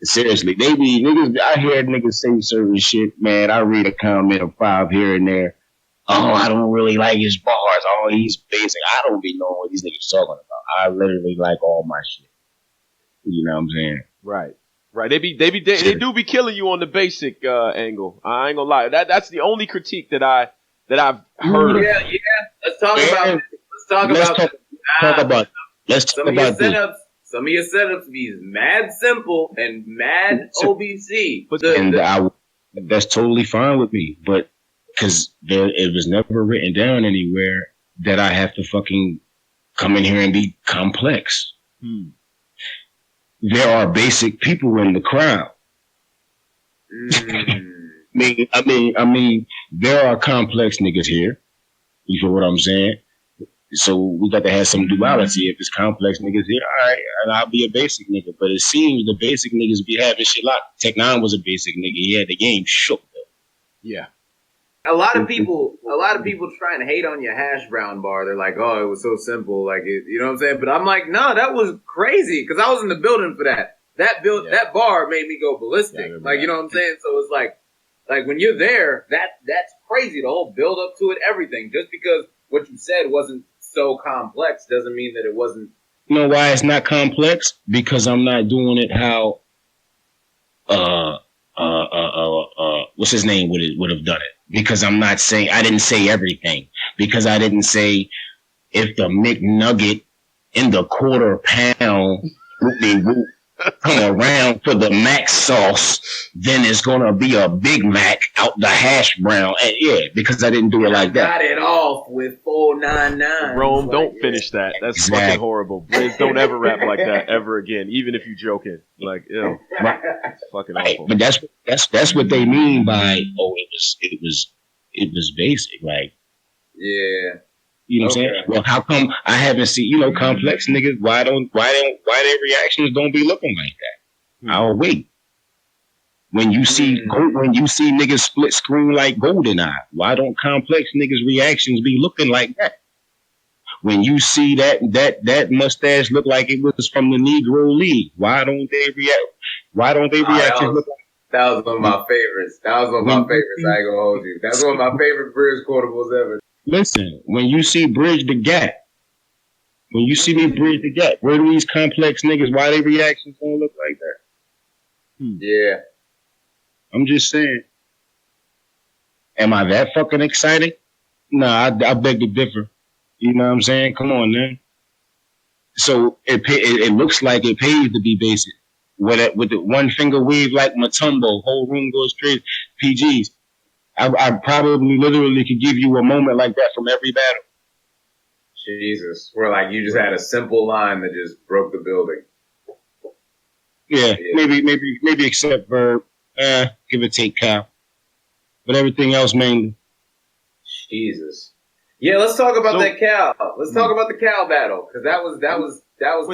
Seriously, they be niggas. I hear niggas say certain shit, man. I read a comment of 5 here and there. Oh, I don't really like his bars. Oh, he's basic. I don't be knowing what these niggas talking about. I literally like all my shit. You know what I'm saying? Right. They do be killing you on the basic angle. I ain't gonna lie. That's the only critique that I've heard. Yeah. Let's talk about setups. Some of your setups be mad simple and mad OBC. But that's totally fine with me. But because it was never written down anywhere that I have to fucking come in here and be complex. There are basic people in the crowd. I mean, there are complex niggas here. You feel what I'm saying? So we got to have some duality. If it's complex niggas here, all right, and I'll be a basic nigga. But it seems the basic niggas be having shit locked. Tech Nine was a basic nigga. He had the game shook though. Yeah. A lot of people try and hate on your hash brown bar. They're like, "Oh, it was so simple," like it, you know what I'm saying? But I'm like, no, that was crazy because I was in the building for that. That bar made me go ballistic. You know what I'm saying? So it's like when you're there, that's crazy. The whole build up to it, everything. Just because what you said wasn't so complex doesn't mean that it wasn't. You know why it's not complex? Because I'm not doing it how what's his name would have done it. Because I'm not saying, I didn't say everything. Because I didn't say if the McNugget in the quarter pound come around for the Mac sauce, then it's gonna be a Big Mac out the hash brown. And yeah, because I didn't do it like that. Got it off with 499. Rome, don't finish that. That's fucking horrible. Brizz, don't ever rap like that ever again, even if you joking. Like, ew. It's fucking awful. But that's what they mean by it was basic. Like, yeah. You know what I'm saying? Well, how come I haven't seen, complex niggas? Why their reactions don't be looking like that? I'll wait. When you see niggas split screen like GoldenEye, why don't complex niggas reactions be looking like that? When you see that mustache look like it was from the Negro League, why don't they react? Why don't they reactions look like that? Was one of my favorites. I ain't gonna hold you. That's one of my favorite Brizz quotables ever. Listen, when you see Bridge the Gap, when you see me bridge the gap, where do these complex niggas, why they reactions gonna look like that? Yeah. I'm just saying. Am I that fucking excited? Nah, I beg to differ. You know what I'm saying? Come on, man. So it looks like it pays to be basic. With the one finger wave like Matumbo, whole room goes crazy. PGs. I probably literally could give you a moment like that from every battle. Jesus. Where like you just had a simple line that just broke the building. Yeah. Maybe except Verb. Give or take Cal. But everything else mainly. Jesus. Yeah, let's talk about that Cal. Let's talk about the Cal battle. Because that was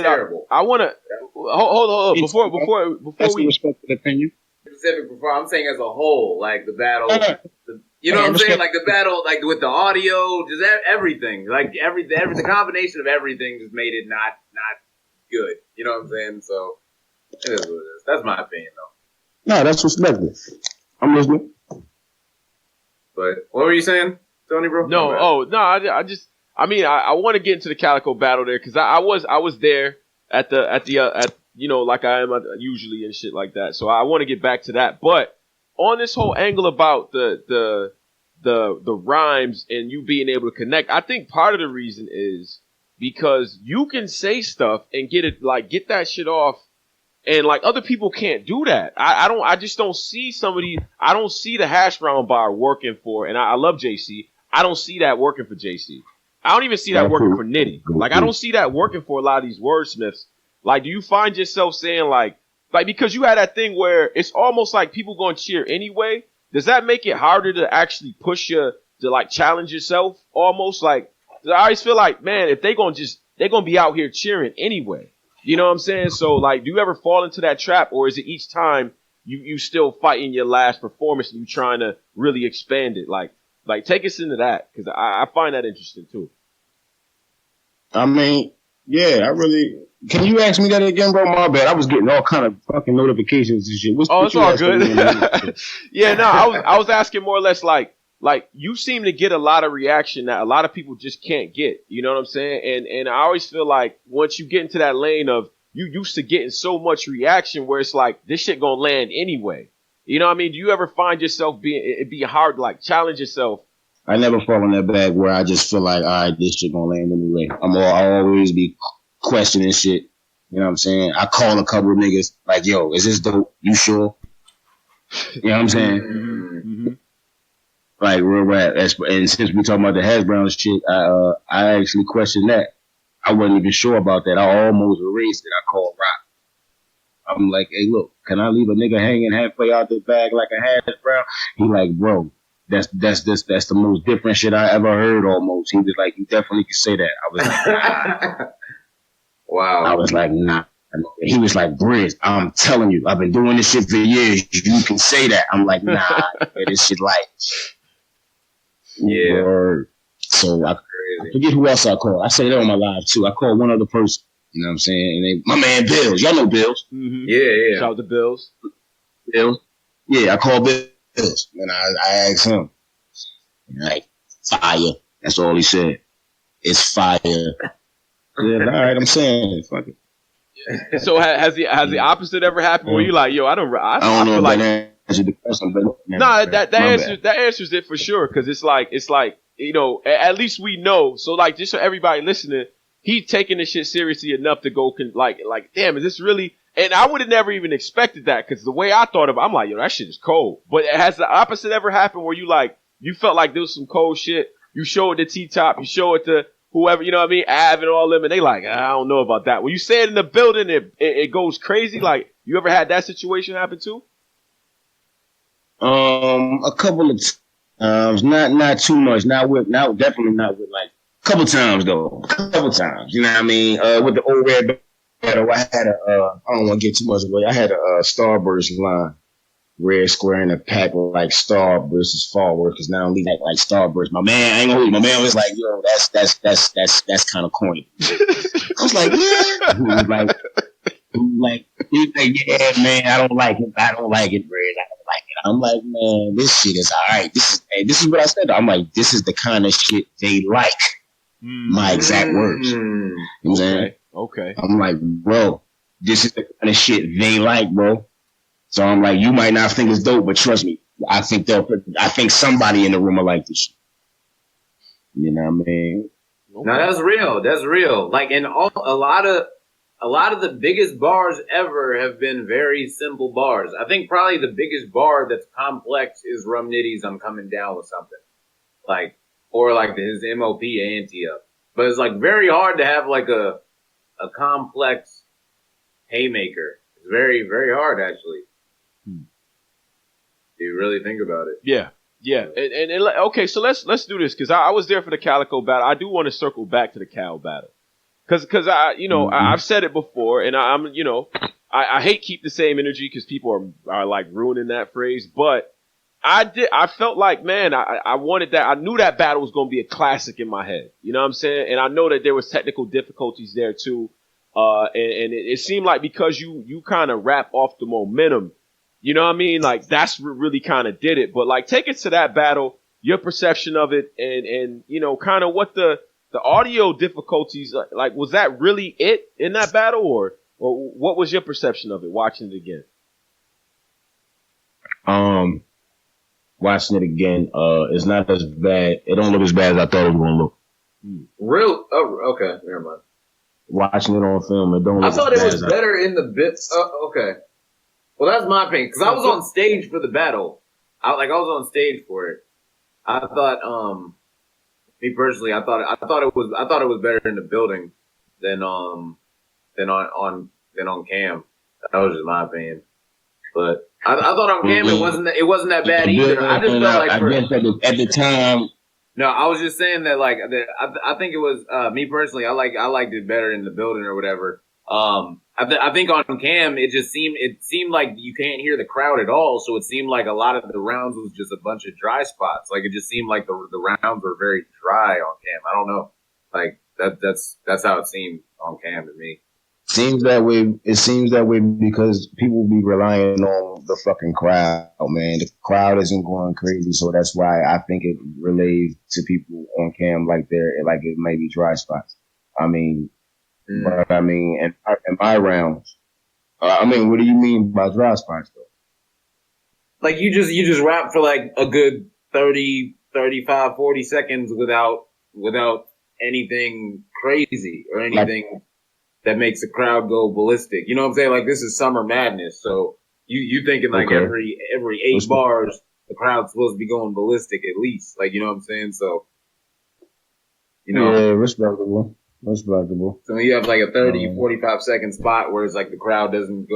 terrible. I wanna hold before we respect the opinion. Specific before I'm saying as a whole, like the battle, you know what I'm saying? Like the battle, like with the audio, just everything, like the combination of everything just made it not good. You know what I'm saying? So it is what it is. That's my opinion, though. No, that's respectable. I'm listening. But what were you saying, Tony, bro? I want to get into the Calico battle there because I was there at like I am usually and shit like that. So I want to get back to that. But on this whole angle about the rhymes and you being able to connect, I think part of the reason is because you can say stuff and get that shit off, and like other people can't do that. I just don't see I don't see the hash brown bar working for, and I love JC. I don't see that working for JC. I don't even see that working for Nitty. Like I don't see that working for a lot of these wordsmiths. Like, do you find yourself saying like because you had that thing where it's almost like people going to cheer anyway? Does that make it harder to actually push to like challenge yourself? Almost like I always feel like, man, if they're gonna be out here cheering anyway. You know what I'm saying? So like, do you ever fall into that trap, or is it each time you still fighting your last performance and you trying to really expand it? Like take us into that because I find that interesting too. I mean, Yeah, I really. Can you ask me that again, bro? My bad. I was getting all kind of fucking notifications and shit. It's all good. Yeah, no, I was asking more or less like you seem to get a lot of reaction that a lot of people just can't get. You know what I'm saying? And I always feel like once you get into that lane of you used to getting so much reaction where it's like this shit gonna land anyway. You know what I mean? Do you ever find yourself it be hard to like challenge yourself? I never fall in that bag where I just feel like, all right, this shit gonna land anyway. I always be questioning shit. You know what I'm saying? I call a couple of niggas like, yo, is this dope? You sure? You know what I'm saying? Mm-hmm. Like real rap. And since we talking about the hash brown shit, I actually questioned that. I wasn't even sure about that. I almost erased it. I called Rock. I'm like, hey, look, can I leave a nigga hanging halfway out the bag like a hash brown? He like, bro, that's the most different shit I ever heard almost. He was like, you definitely can say that. I was like, nah. Wow. I was like, nah. He was like, Brizz, I'm telling you, I've been doing this shit for years. You can say that. I'm like, nah, this shit like. Yeah. Word. So I forget who else I called. I say that on my live too. I called one other person. You know what I'm saying? And my man Bills. Y'all know Bills. Mm-hmm. Yeah. Shout out to Bills. Bills. Yeah, I called Bills. And I asked him. Like, fire. That's all he said. It's fire. Yeah, all right, I'm saying it. Fuck it. So has the opposite ever happened where you like, yo, I don't know feel like that answered the question, but nah, that answers it for sure, because it's like you know, at least we know. So like, just so everybody listening, he taking this shit seriously enough to go like damn, is this really? And I would have never even expected that, because the way I thought of it, I'm like, yo, that shit is cold. But has the opposite ever happened where you felt like there was some cold shit? You show it to T-Top, you show it to whoever, you know what I mean, Av and all them, and they like, I don't know about that. When you say it in the building, it goes crazy. Like, you ever had that situation happen too? A couple of times, not too much. Definitely not with like a couple times though. Couple times, you know what I mean? With the old red battle, I had I don't want to get too much away. I had a Starburst line. Red square in a pack like Star versus Forward, because now only like Starburst. My man was like, yo, that's kind of corny. I was like, yeah. He was like, yeah, man, I don't like it, Brizz. I don't like it. I'm like, man, this shit is all right. This is what I said. I'm like, this is the kind of shit they like. My exact words. You know what I'm saying? Okay. I'm like, bro, this is the kind of shit they like, bro. So I'm like, you might not think it's dope, but trust me, I think somebody in the room will like this shit. You know what I mean? No, that's real. That's real. Like, and a lot of the biggest bars ever have been very simple bars. I think probably the biggest bar that's complex is Rum Nitty's "I'm Coming Down with Something," like, or like his MOP Ante Up. But it's like very hard to have like a complex haymaker. It's very, very hard actually. Do you really think about it? Yeah. And okay, so let's do this, because I was there for the Calico battle. I do want to circle back to the Cal battle, because I, you know, I've said it before, and I'm, you know, I hate keep the same energy because people are like ruining that phrase, but I felt like, man, I wanted that. I knew that battle was going to be a classic in my head. You know what I'm saying? And I know that there was technical difficulties there too. And it seemed like because you kind of wrap off the momentum, you know what I mean? Like, that's what really kind of did it. But like, take it to that battle, your perception of it, and you know, kind of what the audio difficulties, like, was that really it in that battle, or what was your perception of it watching it again? Watching it again, it's not as bad. It don't look as bad as I thought it was gonna look. Real? Oh, okay, never mind. Watching it on film, it don't look. I thought it was better in the bits. Okay. Well, that's my opinion, because I was on stage for the battle. I was on stage for it. I thought, me personally, I thought it was better in the building than on cam. That was just my opinion. But I thought on cam it wasn't that bad either. I just felt like at the time. No, I was just saying that I think it was me personally. I liked it better in the building or whatever. I think on cam it seemed like you can't hear the crowd at all. So it seemed like a lot of the rounds was just a bunch of dry spots. Like, it just seemed like the rounds were very dry on cam. I don't know. Like, That's how it seemed on cam to me. Seems that way. It seems that way because people be relying on the fucking crowd, man. The crowd isn't going crazy, so that's why I think it relays to people on cam like it may be dry spots. I mean, but I mean, in my rounds, I mean, what do you mean by dry spots though? Like you just rap for like a good 30, 35, 40 seconds without anything crazy or anything that makes the crowd go ballistic. You know what I'm saying? Like this is Summer Madness, so you thinking like every 8 bars the crowd's supposed to be going ballistic at least. Like you know what I'm saying? So yeah, respectable. So when you have like a 30, 45 second spot where it's like the crowd doesn't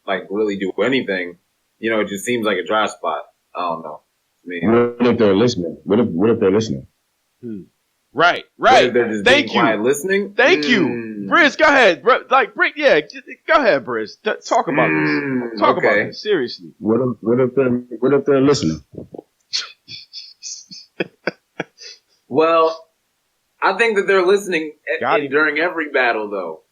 like really do anything, it just seems like a dry spot. I don't know. What if they're listening? What if they're listening? Right. They're just Thank you. Listening. Thank you, Brizz. Go ahead, go ahead, Brizz. Talk about this. Talk about this seriously. What if they're listening? Well, I think that they're listening during every battle, though.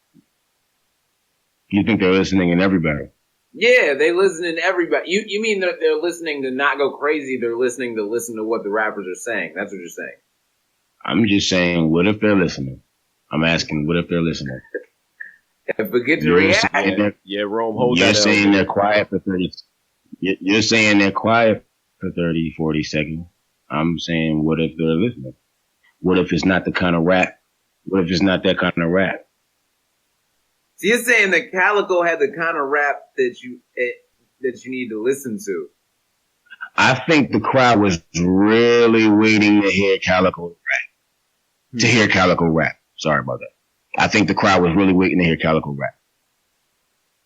You think they're listening in every battle? Yeah, they listen in every battle. You mean they're listening to not go crazy? They're listening to listen to what the rappers are saying. That's what you're saying. I'm just saying, what if they're listening? I'm asking, what if they're listening? Forget to react. Rome, hold that. You're saying they're quiet for 30. You're saying they're quiet for 30, 40 seconds. I'm saying, what if they're listening? What if it's not the kind of rap? What if it's not that kind of rap? So you're saying that Calico had the kind of rap that you need to listen to? I think the crowd was really waiting to hear Calico rap. To hear Calico rap. Sorry about that. I think the crowd was really waiting to hear Calico rap.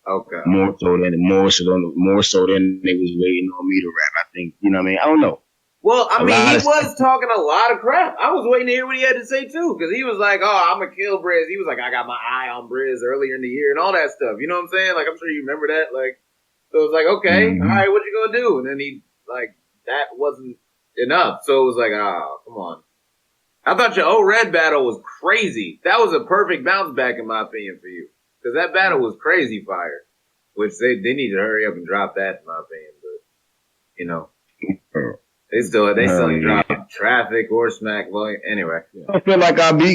Okay. More so than they was waiting on me to rap. I think, you know what I mean? I don't know. Well, I mean, he was talking a lot of crap. I was waiting to hear what he had to say, too, because he was like, I'm going to kill Brizz. He was like, I got my eye on Brizz earlier in the year and all that stuff. You know what I'm saying? Like, I'm sure you remember that. Like, so it was like, okay, all right, what you going to do? And then he, like, that wasn't enough. So it was like, come on. I thought your O-Red battle was crazy. That was a perfect bounce back, in my opinion, for you. Because that battle was crazy fire. Which they need to hurry up and drop that, in my opinion. But, They still drop Traffic or Smack Volume. Anyway. I feel like I won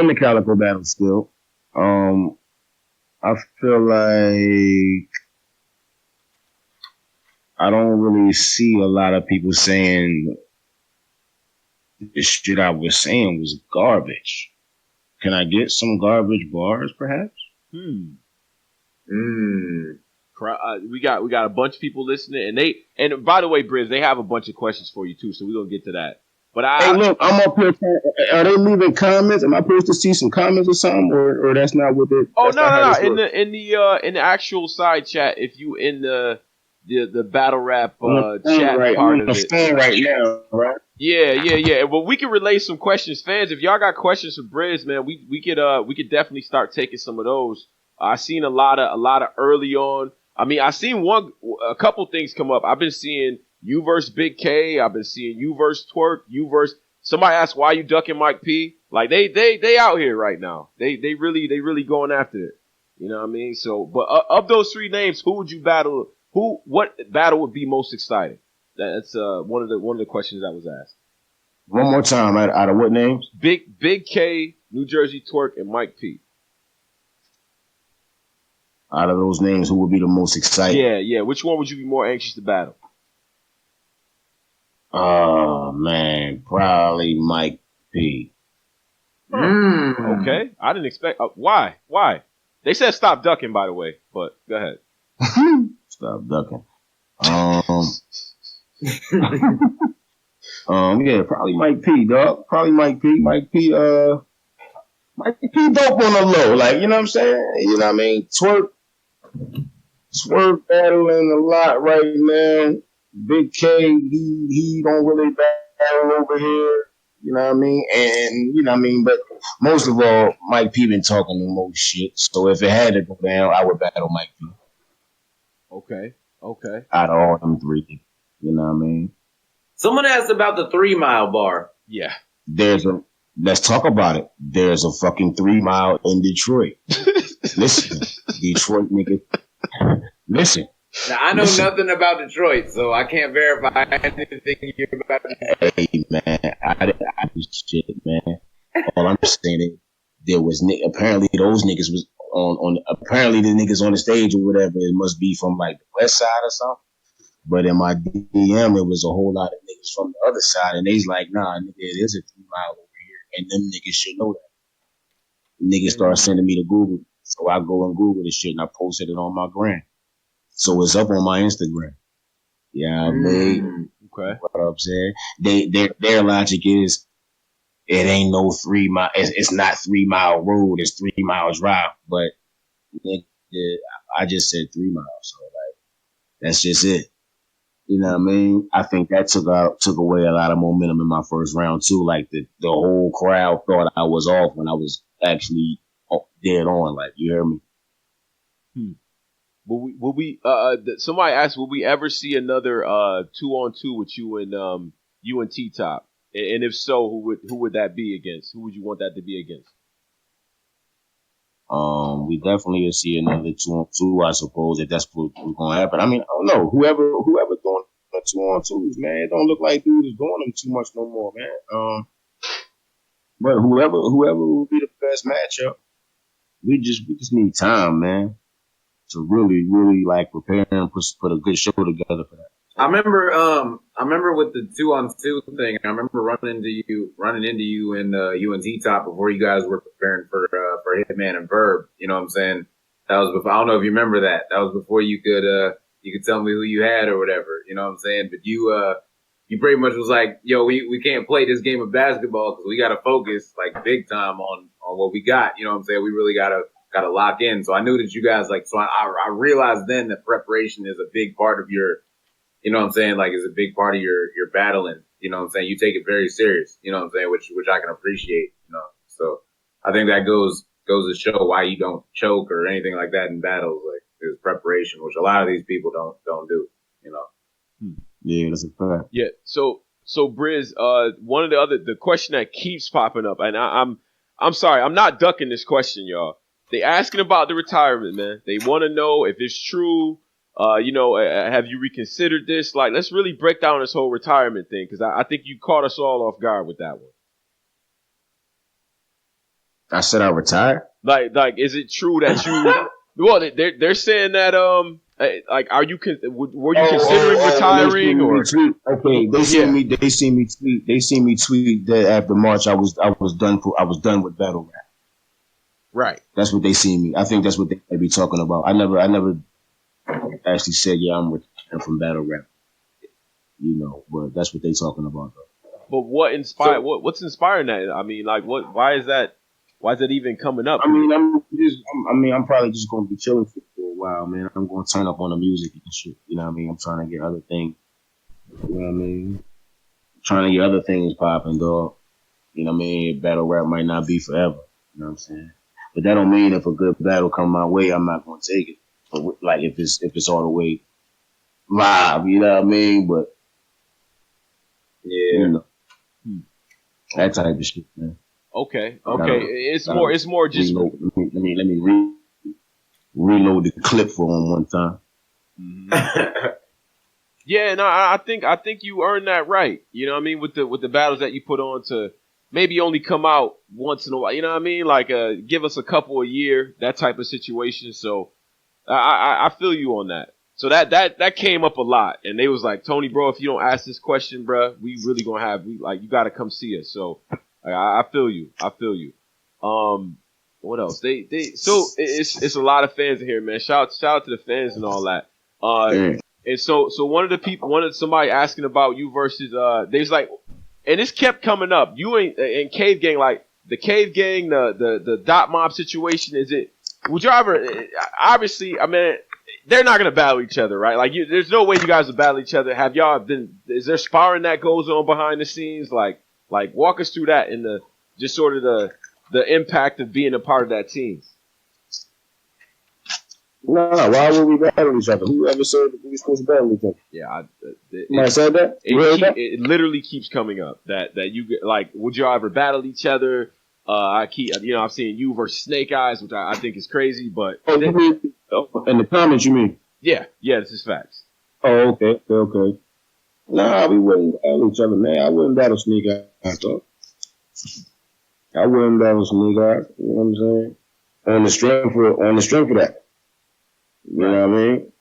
the Calico battle still. I feel like I don't really see a lot of people saying the shit I was saying was garbage. Can I get some garbage bars, perhaps? We got a bunch of people listening, and by the way, Brizz, they have a bunch of questions for you too, so we're gonna get to that. But hey, look, I'm up here. Are they leaving comments? Am I supposed to see some comments or something, or that's not what they? Oh no. In the actual side chat, if you in the battle rap chat part of it, right now, right? Yeah. Well, we can relay some questions, fans. If y'all got questions for Brizz, man, we could definitely start taking some of those. I seen a lot of early on. I mean, I seen a couple things come up. I've been seeing you versus Big K. I've been seeing you versus Twerk. You versus somebody asked why you ducking Mike P. Like they out here right now. They really going after it. You know what I mean? So, but of those 3 names, who would you battle? What battle would be most exciting? That's one of the questions that was asked. One more time, out of what names? Big K, New Jersey Twerk, and Mike P. Out of those names, who would be the most exciting? Yeah. Which one would you be more anxious to battle? Oh man, probably Mike P. Okay, I didn't expect. Why? They said stop ducking, by the way. But go ahead. Stop ducking. Yeah, probably Mike P, dog. Probably Mike P. Mike P dope on the low. Like, you know what I'm saying? You know what I mean? Twerk battling a lot right now. Big K, he don't really battle over here. You know what I mean? And, you know what I mean? But most of all, Mike P been talking the most shit. So if it had to go down, I would battle Mike P. Okay. Out of all them 3. You know what I mean? Someone asked about the 3 Mile bar. Yeah. There's a let's talk about it. There's a fucking 3 Mile in Detroit. Listen, Detroit nigga. Listen. Now, I know nothing about Detroit, so I can't verify anything you're about to say. Hey, man, I shit, man. All I'm saying is there was apparently those niggas was on apparently the niggas on the stage or whatever. It must be from like the west side or something. But in my DM, it was a whole lot of niggas from the other side, and they's like, nah, nigga, it is a 3 Mile over here, and them niggas should know that. Niggas start sending me to Google, so I go and Google this shit, and I posted it on my gram. So it's up on my Instagram. Yeah, I mean, okay. What I'm saying, their logic is it ain't no 3 mile. It's not 3 Mile road. It's 3 Mile drive. But I just said 3 miles. So like, that's just it. You know what I mean? I think that took away a lot of momentum in my first round too. Like the whole crowd thought I was off when I was actually dead on. Like, you hear me? Will we somebody asked, will we ever see another 2-on-2 with you and T Top? And if so, who would that be against? Who would you want that to be against? We definitely will see another 2-on-2, I suppose, if that's what's gonna happen. I mean, I don't know. Whoever doing the 2-on-2s, man, it don't look like dude is doing them too much no more, man. But whoever will be the best matchup, we just need time, man, to really like prepare and put a good show together for that. I remember with the 2-on-2 thing. I remember running into you and you and T Top before you guys were preparing for Hitman and Verb. You know what I'm saying? That was before. I don't know if you remember that. That was before you could tell me who you had or whatever. You know what I'm saying? But you pretty much was like, yo, we can't play this game of basketball because we got to focus like big time on what we got. You know what I'm saying? We really gotta lock in. So I knew that you guys like. So I realized then that preparation is a big part of your. You know what I'm saying? Like, it's a big part of your battling. You know what I'm saying? You take it very serious. You know what I'm saying? Which I can appreciate. You know, so I think that goes to show why you don't choke or anything like that in battles. Like, there's preparation, which a lot of these people don't do. You know. Yeah, that's a fact. Yeah. So Brizz, one of the question that keeps popping up, and I'm sorry, I'm not ducking this question, y'all. They asking about the retirement, man. They want to know if it's true. Have you reconsidered this? Like, let's really break down this whole retirement thing, because I think you caught us all off guard with that one. I said I retired? Like, is it true that you? Well, they're saying that like, were you considering retiring or? Okay, they see me tweet that after March I was done with battle rap. Right. That's what they see me. I think that's what they be talking about. I never actually said, yeah, I'm retiring from battle rap. You know, but that's what they talking about though. But what's inspiring that? I mean, like, why is that even coming up? I mean, I'm probably just gonna be chilling for a while, man. I'm gonna turn up on the music and shit. You know what I mean? I'm trying to get other things. You know what I mean? Trying to get other things popping, dog. You know what I mean? Battle rap might not be forever. You know what I'm saying? But that don't mean if a good battle come my way, I'm not gonna take it. But like if it's all the way live, you know what I mean? But yeah, you know, that type of shit, man. Okay. It's more just. Let me reload the clip for him one time. Mm-hmm. Yeah, no, I think you earned that right. You know what I mean? With the battles that you put on to maybe only come out once in a while. You know what I mean? Like give us a couple a year, that type of situation. So I feel you on that. So that came up a lot, and they was like, Tony, bro, if you don't ask this question, bro, we really gonna you got to come see us. So I feel you. What else? So it's a lot of fans in here, man. Shout out to the fans and all that. And so somebody asking about you versus there's like, and this kept coming up. You and Cave Gang, like the Cave Gang, the Dot Mob situation. Would you ever? Obviously, I mean, they're not gonna battle each other, right? Like, there's no way you guys will battle each other. Have y'all been? Is there sparring that goes on behind the scenes? Like walk us through that and just sort of the impact of being a part of that team. Nah, why would we battle each other? Who ever said that we were supposed to battle each other? Yeah, Somebody said that? it literally keeps coming up that you get like, would y'all ever battle each other? I keep, I'm seeing you versus Snake Eyes, which I think is crazy, but in the comments, you mean? Yeah, this is facts. Oh, okay. Nah, we wouldn't battle each other, man. I wouldn't battle Snake Eyes, though. I wouldn't battle Snake Eyes. You know what I'm saying? On the strength of that. You know what I mean?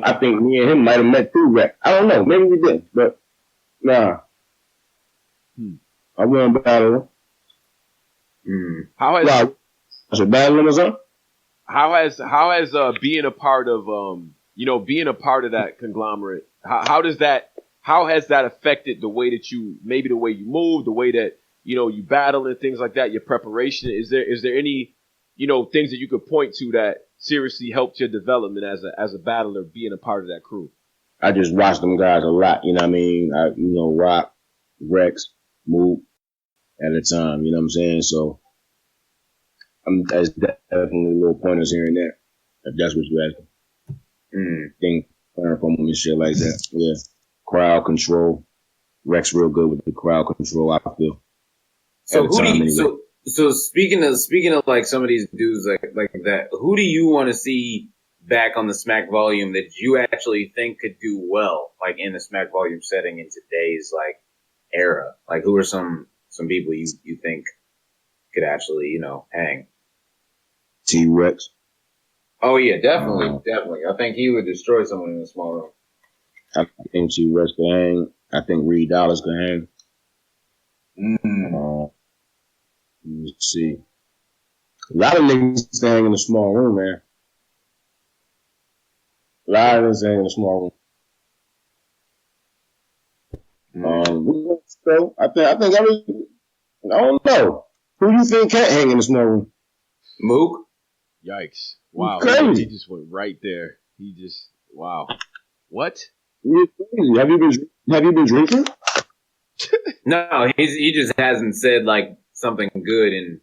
I think me and him might have met through rap. I don't know. Maybe we did, but nah. I wouldn't battle him. How has I should battle him or something? How has being a part of being a part of that conglomerate? How has that affected the way that you move, the way that you battle and things like that, your preparation? Is there any things that you could point to that seriously helped your development as a battler, being a part of that crew? I just watch them guys a lot. You know what I mean? Rock, Rex, Mook at a time. You know what I'm saying? So that's definitely little pointers here and there, if that's what you're asking. Thing learn from them and shit like that. Yeah, crowd control. Rex real good with the crowd control, I feel. So So speaking of like some of these dudes like that, who do you want to see back on the Smack volume that you actually think could do well, like in the Smack volume setting in today's like era? Like who are some people you think could actually hang? T-Rex. Oh yeah, definitely. I think he would destroy someone in a small room. I think T-Rex could hang. I think Reed Dollars could hang. Let's see. A lot of niggas hang in a small room, man. A lot of niggas hang in a small room. So I think I don't know. Who you think can't hang in a small room? Mook? Yikes. Wow. He just went right there. Wow. What? You're crazy. Have you been drinking? No, he just hasn't said like something good in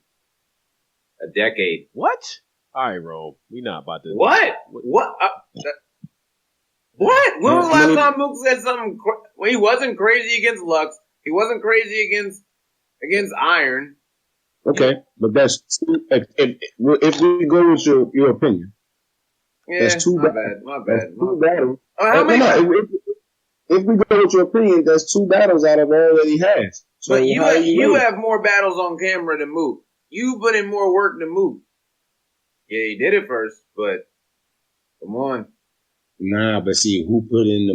a decade. What? All right, Rome. We not about to. What? What? What? When was the last time Mook said something? Well, he wasn't crazy against Lux. He wasn't crazy against Iron. Okay, but that's if we go with your opinion. Yeah, that's too bad. My bad. Two battles. If we go with your opinion, that's two battles out of all that he has. So but you have more battles on camera than Mook. You put in more work than Mook. Yeah, he did it first, but come on. Nah, but see, who put in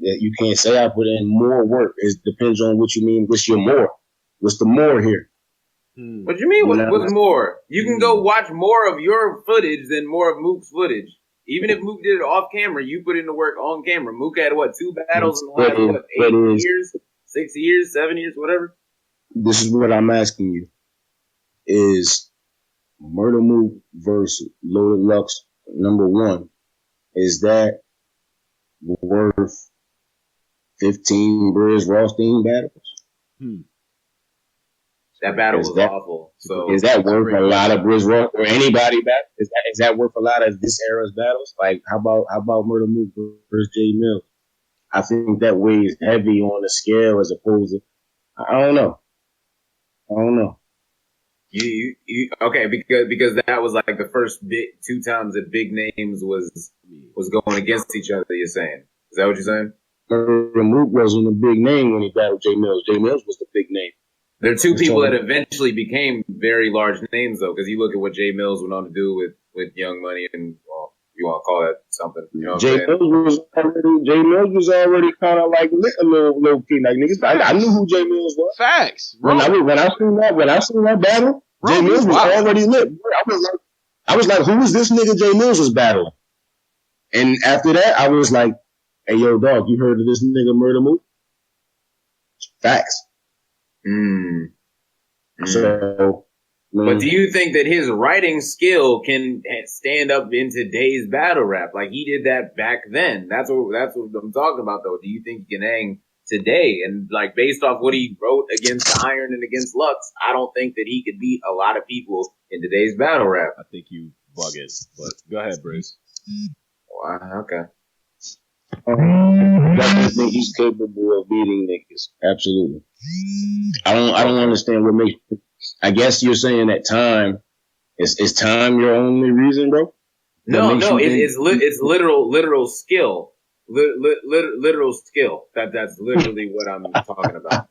you can't say I put in more work. It depends on what you mean. What's your more? What's the more here? What do you mean? What's more? You can go watch more of your footage than more of Mook's footage. Even if Mook did it off camera, you put in the work on camera. Mook had two battles in the last 8 years, 6 years, 7 years, whatever. This is what I'm asking you: is Murder Mook versus Loaded Lux #1? Is that worth 15 Brizz Rawsteen battles? That battle was awful. So is that worth a lot of Brizz Rawsteen or anybody battle? Is that worth a lot of this era's battles? Like how about Murder Mook versus J Mills? I think that weighs heavy on the scale as opposed to I don't know. You okay because that was like the first two times that big names was going against each other. You're saying, is that what you're saying? Murder Mook wasn't a big name when he battled J Mills. J Mills was the big name. There are two people that eventually became very large names, though, because you look at what J Mills went on to do with Young Money, and well, you want to call that something. You know what J Mills was already kind of like lit a little kid, like niggas. I knew who J Mills was. Facts. When I seen that battle, J Mills was already lit. I was like, who was this nigga J Mills was battling? And after that, I was like, hey, yo, dog, you heard of this nigga Murder Mook? Facts. So, but do you think that his writing skill can stand up in today's battle rap? Like he did that back then. That's what I'm talking about, though. Do you think he can hang today? And like based off what he wrote against Iron and against Lux, I don't think that he could beat a lot of people in today's battle rap. I think you bugging. But go ahead, Brizz. Wow. Okay. Definitely think he's capable of beating niggas. Absolutely. I don't understand what makes. I guess you're saying that time is time your only reason, bro? No, it's literal skill. Literal skill. That's literally what I'm talking about.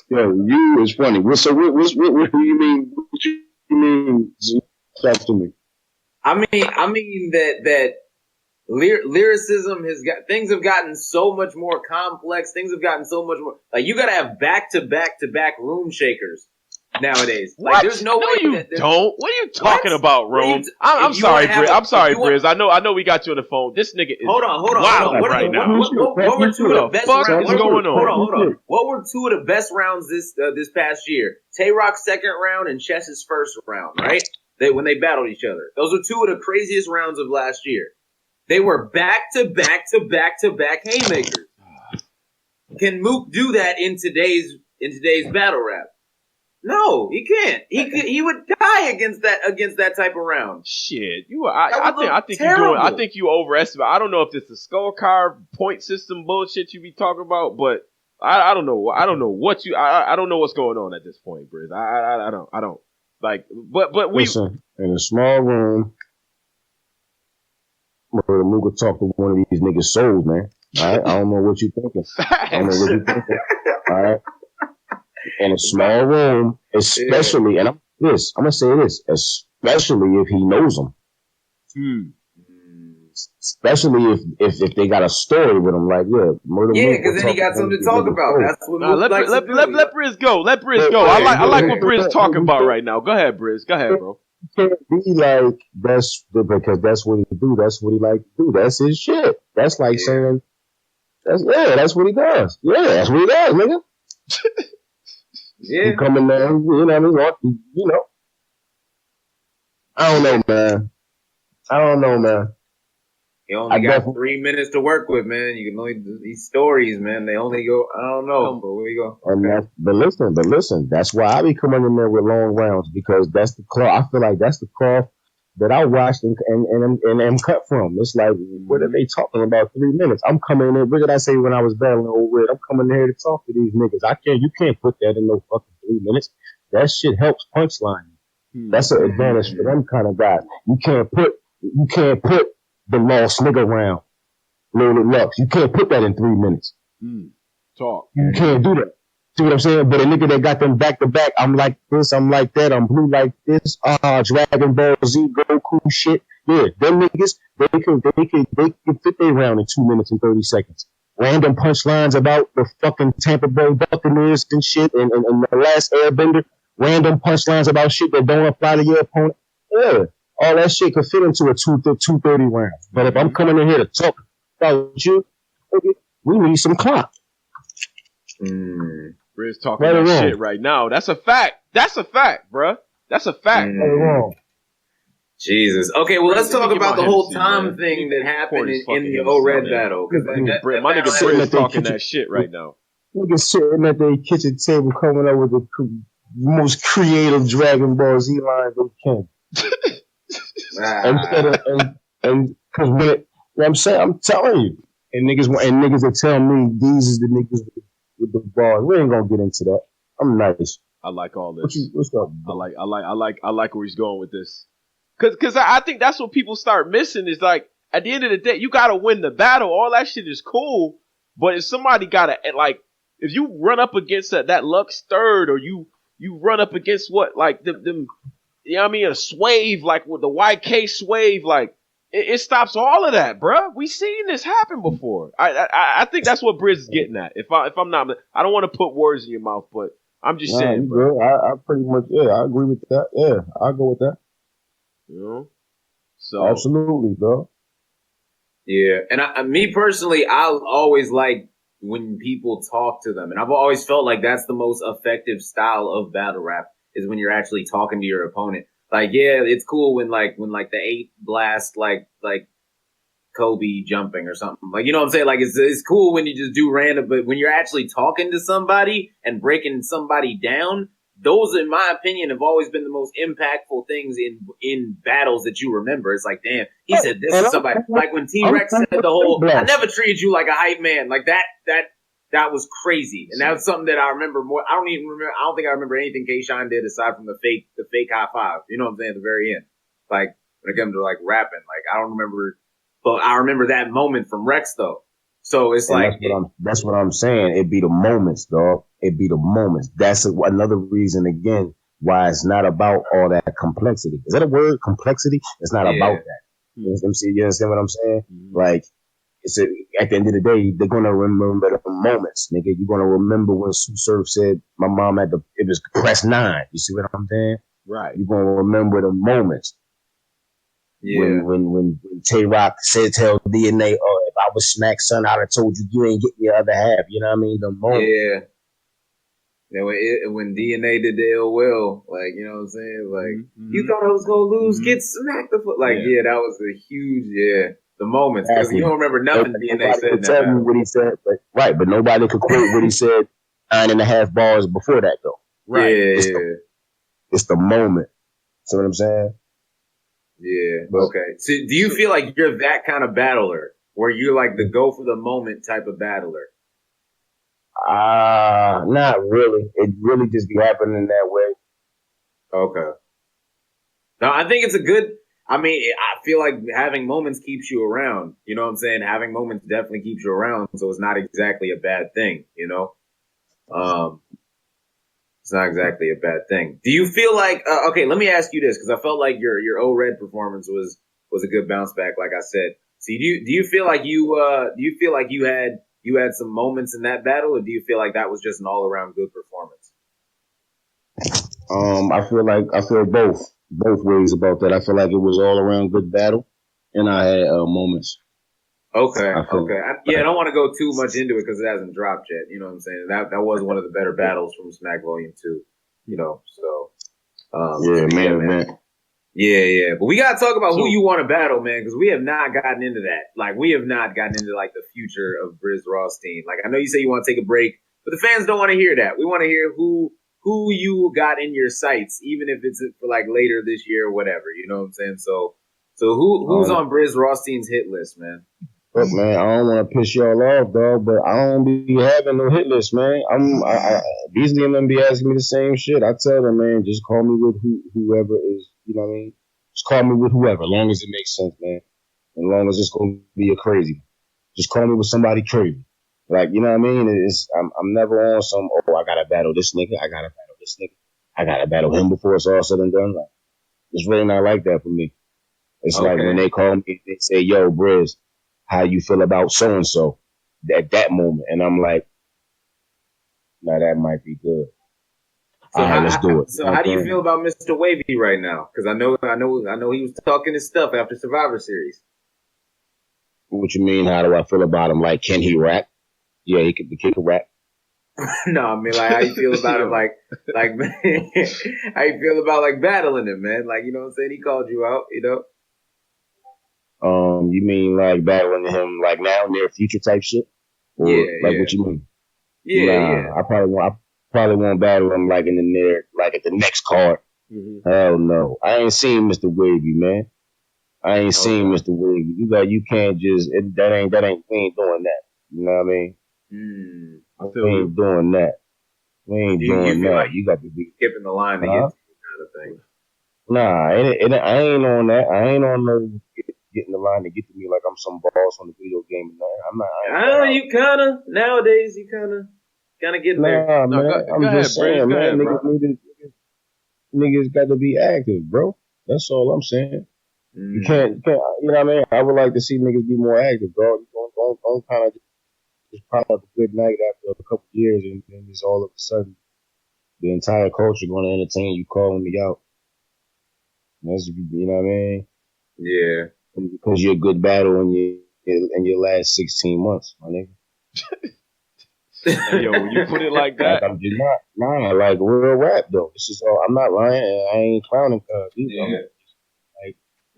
Yo, you is funny. What do you mean? What you mean? Talk to me. I mean that lyricism things have gotten so much more complex. Things have gotten so much more. Like, you gotta have back to back room shakers nowadays. What? Like, there's no way you don't. What are you talking about, Rome? I'm sorry, Brizz. I'm sorry, Brizz. I know we got you on the phone. This nigga is hold on. right now. What were two of the best rounds? What's going on? Hold on. What were two of the best rounds this past year? Tay-Rock's second round and Chess's first round, right? When they battled each other. Those are two of the craziest rounds of last year. They were back to back haymakers. Can Mook do that in today's battle rap? No, he can't. He would die against that type of round. Shit, I think you overestimate. I don't know if it's the scorecard point system bullshit you be talking about, but I don't know. I don't know what's going on at this point, Brizz. I don't like. But we listen in a small room. Mook could talk to one of these niggas' souls, man. All right, I don't know what you thinking. All right. In a small room, especially, and I'm gonna say this, especially if he knows them. Especially if they got a story with him, like Murder. Yeah, because then he got something to talk about. That's what let Brizz go. Let Brizz go. I like what Brizz talking about right now. Go ahead, Brizz. Go ahead, bro. Can't be like because that's what he do. That's what he like to do. That's his shit. That's like saying that's what he does. Yeah, that's what he does, nigga. Yeah, he coming down, you know. I don't know, man. You only got 3 minutes to work with, man. You can only do these stories, man. They only go. I don't know, but where you go? Okay. But listen. That's why I be coming in there with long rounds, because that's the cloth. I feel like that's the cloth that I watched and am cut from. It's like, what are they talking about? 3 minutes. I'm coming in there. What did I say when I was battling over it? I'm coming in here to talk to these niggas. You can't put that in no fucking 3 minutes. That shit helps punchline. That's an advantage for them kind of guys. You can't put the lost nigga round, Lil Lux. You can't put that in 3 minutes. Talk. You can't do that. See what I'm saying? But a nigga that got them back to back, I'm like this, I'm like that, I'm blue like this, Dragon Ball Z, Goku shit. Yeah, them niggas, they can fit their round in 2 minutes and 30 seconds. Random punchlines about the fucking Tampa Bay Buccaneers and shit, and the last Airbender. Random punchlines about shit that don't apply to your opponent. Yeah, all that shit could fit into a 230 round. But if I'm coming in here to talk about you, we need some clock. Brizz talking that shit right now. That's a fact. That's a fact, bruh. That's a fact. Jesus. Okay, well, let's talk about the whole time thing that happened in the O-Red battle. My nigga Brizz talking that shit right now. Niggas sitting at their kitchen table coming up with the most creative Dragon Ball Z lines they can. I'm telling you. And niggas will tell me these is the niggas with the bars. We ain't gonna get into that. I'm nice. I like all this. What's up? I like where he's going with this. Cause I think that's what people start missing is, like, at the end of the day, you gotta win the battle. All that shit is cool, but if somebody gotta, like, if you run up against that Lux third, or you run up against them, you know what I mean, a swave, like with the YK swave, like, it stops all of that, bruh. We seen this happen before. I think that's what Brizz is getting at. If I'm not, I don't want to put words in your mouth, but I'm just saying, bro. I pretty much, I agree with that. Yeah, I'll go with that. You know, so absolutely, bro. Yeah, and me personally, I always like when people talk to them, and I've always felt like that's the most effective style of battle rap, is when you're actually talking to your opponent. Like, yeah, it's cool when the 8 blast like Kobe jumping or something. Like, you know what I'm saying? Like, it's cool when you just do random, but when you're actually talking to somebody and breaking somebody down, those, in my opinion, have always been the most impactful things in battles that you remember. It's like, damn, he said this to somebody. Like when T-Rex said the whole, I never treated you like a hype man. Like that was crazy. And that was something that I remember more. I don't think I remember anything K-Shine did aside from the fake high five. You know what I'm saying? At the very end. Like when it comes to like rapping, like I don't remember, but I remember that moment from Rex though. So it's and like that's what I'm saying. It be the moments, dog. It be the moments. That's another reason again why it's not about all that complexity. Is that a word? Complexity? It's not about that. You understand what I'm saying? Mm-hmm. Like at the end of the day, they're gonna remember the moments, nigga. You're gonna remember when Sue Surf said, "My mom it was press 9." You see what I'm saying? Right. You're gonna remember the moments. Yeah. When Tay Rock said tell DNA, "Oh, if I was Smack Son, I'd have told you ain't getting your other half." You know what I mean? The moment. Yeah. When DNA did the ill will, like, you know what I'm saying? Like, you thought I was gonna lose, get smacked the foot. Like, that was a huge, the moments. Because you don't remember nothing DNA said in that tell me what he said, but nobody could quote what he said 9.5 bars before that, though. Right. It's the moment. See what I'm saying? Yeah. Okay. So do you feel like you're that kind of battler where you're like the go for the moment type of battler? Not really. It really just be happening that way. Okay. No, I think it's a good, I feel like having moments keeps you around. You know what I'm saying? Having moments definitely keeps you around. So it's not exactly a bad thing, you know? It's not exactly a bad thing. Do you feel like, okay, let me ask you this, because I felt like your O-Red performance was a good bounce back, like I said. So do you feel like you had some moments in that battle, or do you feel like that was just an all around good performance? I feel both ways about that. I feel like it was all around good battle, and I had moments. Okay. I don't want to go too much into it because it hasn't dropped yet. You know what I'm saying? That was one of the better battles from Smack Volume 2. You know, so man. Yeah. But we gotta talk about who you want to battle, man, because we have not gotten into that. Like, we have not gotten into like the future of Brizz Rawsteen. Like, I know you say you want to take a break, but the fans don't want to hear that. We want to hear who you got in your sights, even if it's for like later this year or whatever. You know what I'm saying? So who's on Brizz Rawsteen's hit list, man? Look, man, I don't want to piss y'all off, dog, but I don't be having no hit list, man. Beasley and them be asking me the same shit. I tell them, man, just call me with whoever is, you know what I mean? Just call me with whoever, as long as it makes sense, man. As long as it's gonna be a crazy. Just call me with somebody crazy. Like, you know what I mean? I'm never on some, I gotta battle this nigga, I gotta battle this nigga, I gotta battle him before it's all said and done. Like, it's really not like that for me. It's like when they call me, they say, "Yo, Brizz, how you feel about so-and-so at that moment?" And I'm like, "Now that might be good. So all right, let's do it." So how do you feel about Mr. Wavy right now? Because I know he was talking his stuff after Survivor Series. What you mean? How do I feel about him? Like, can he rap? Yeah, he can rap. No, I mean, like, how you feel about him? Like, how you feel about like battling him, man? Like, you know what I'm saying? He called you out, you know. You mean like battling him like now, near future type shit? Or what you mean? Yeah. I probably won't battle him like in the near, like at the next card. Mm-hmm. Hell no. I ain't seen Mr. Wavy, man. I ain't seen Mr. Wavy. You can't just, we ain't doing that. You know what I mean? We ain't doing that. We ain't doing that. Like you got to be skipping the line to get to you kind of thing. Nah, I ain't on that. I ain't on no getting the line to get to me like I'm some boss on the video game. I'm not. You kind of nowadays. You kind of getting there. Nah, man. I'm just saying, man. Niggas got to be active, bro. That's all I'm saying. You can't. You know what I mean? I would like to see niggas be more active, bro. Don't kind of just pop up a good night after a couple years and then just all of a sudden the entire culture going to entertain you calling me out. That's, you know what I mean? Yeah. Because you're a good battle in your last 16 months, my nigga. Yo, when you put it like that, like I'm just not like real rap though. This is all. I'm not lying. I ain't clowning. Like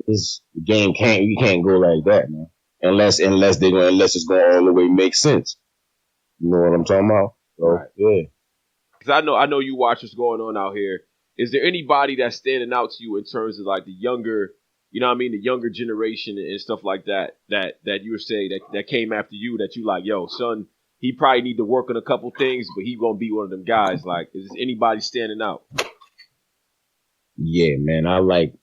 this game you can't go like that, man. Unless it's gonna all the way make sense. You know what I'm talking about? So, right. Yeah. because I know you watch what's going on out here. Is there anybody that's standing out to you in terms of like the younger, you know what I mean, the younger generation and stuff like that you would say that came after you that you like, yo, son, he probably need to work on a couple things, but he gonna be one of them guys. Like, is anybody standing out? Yeah, man. I like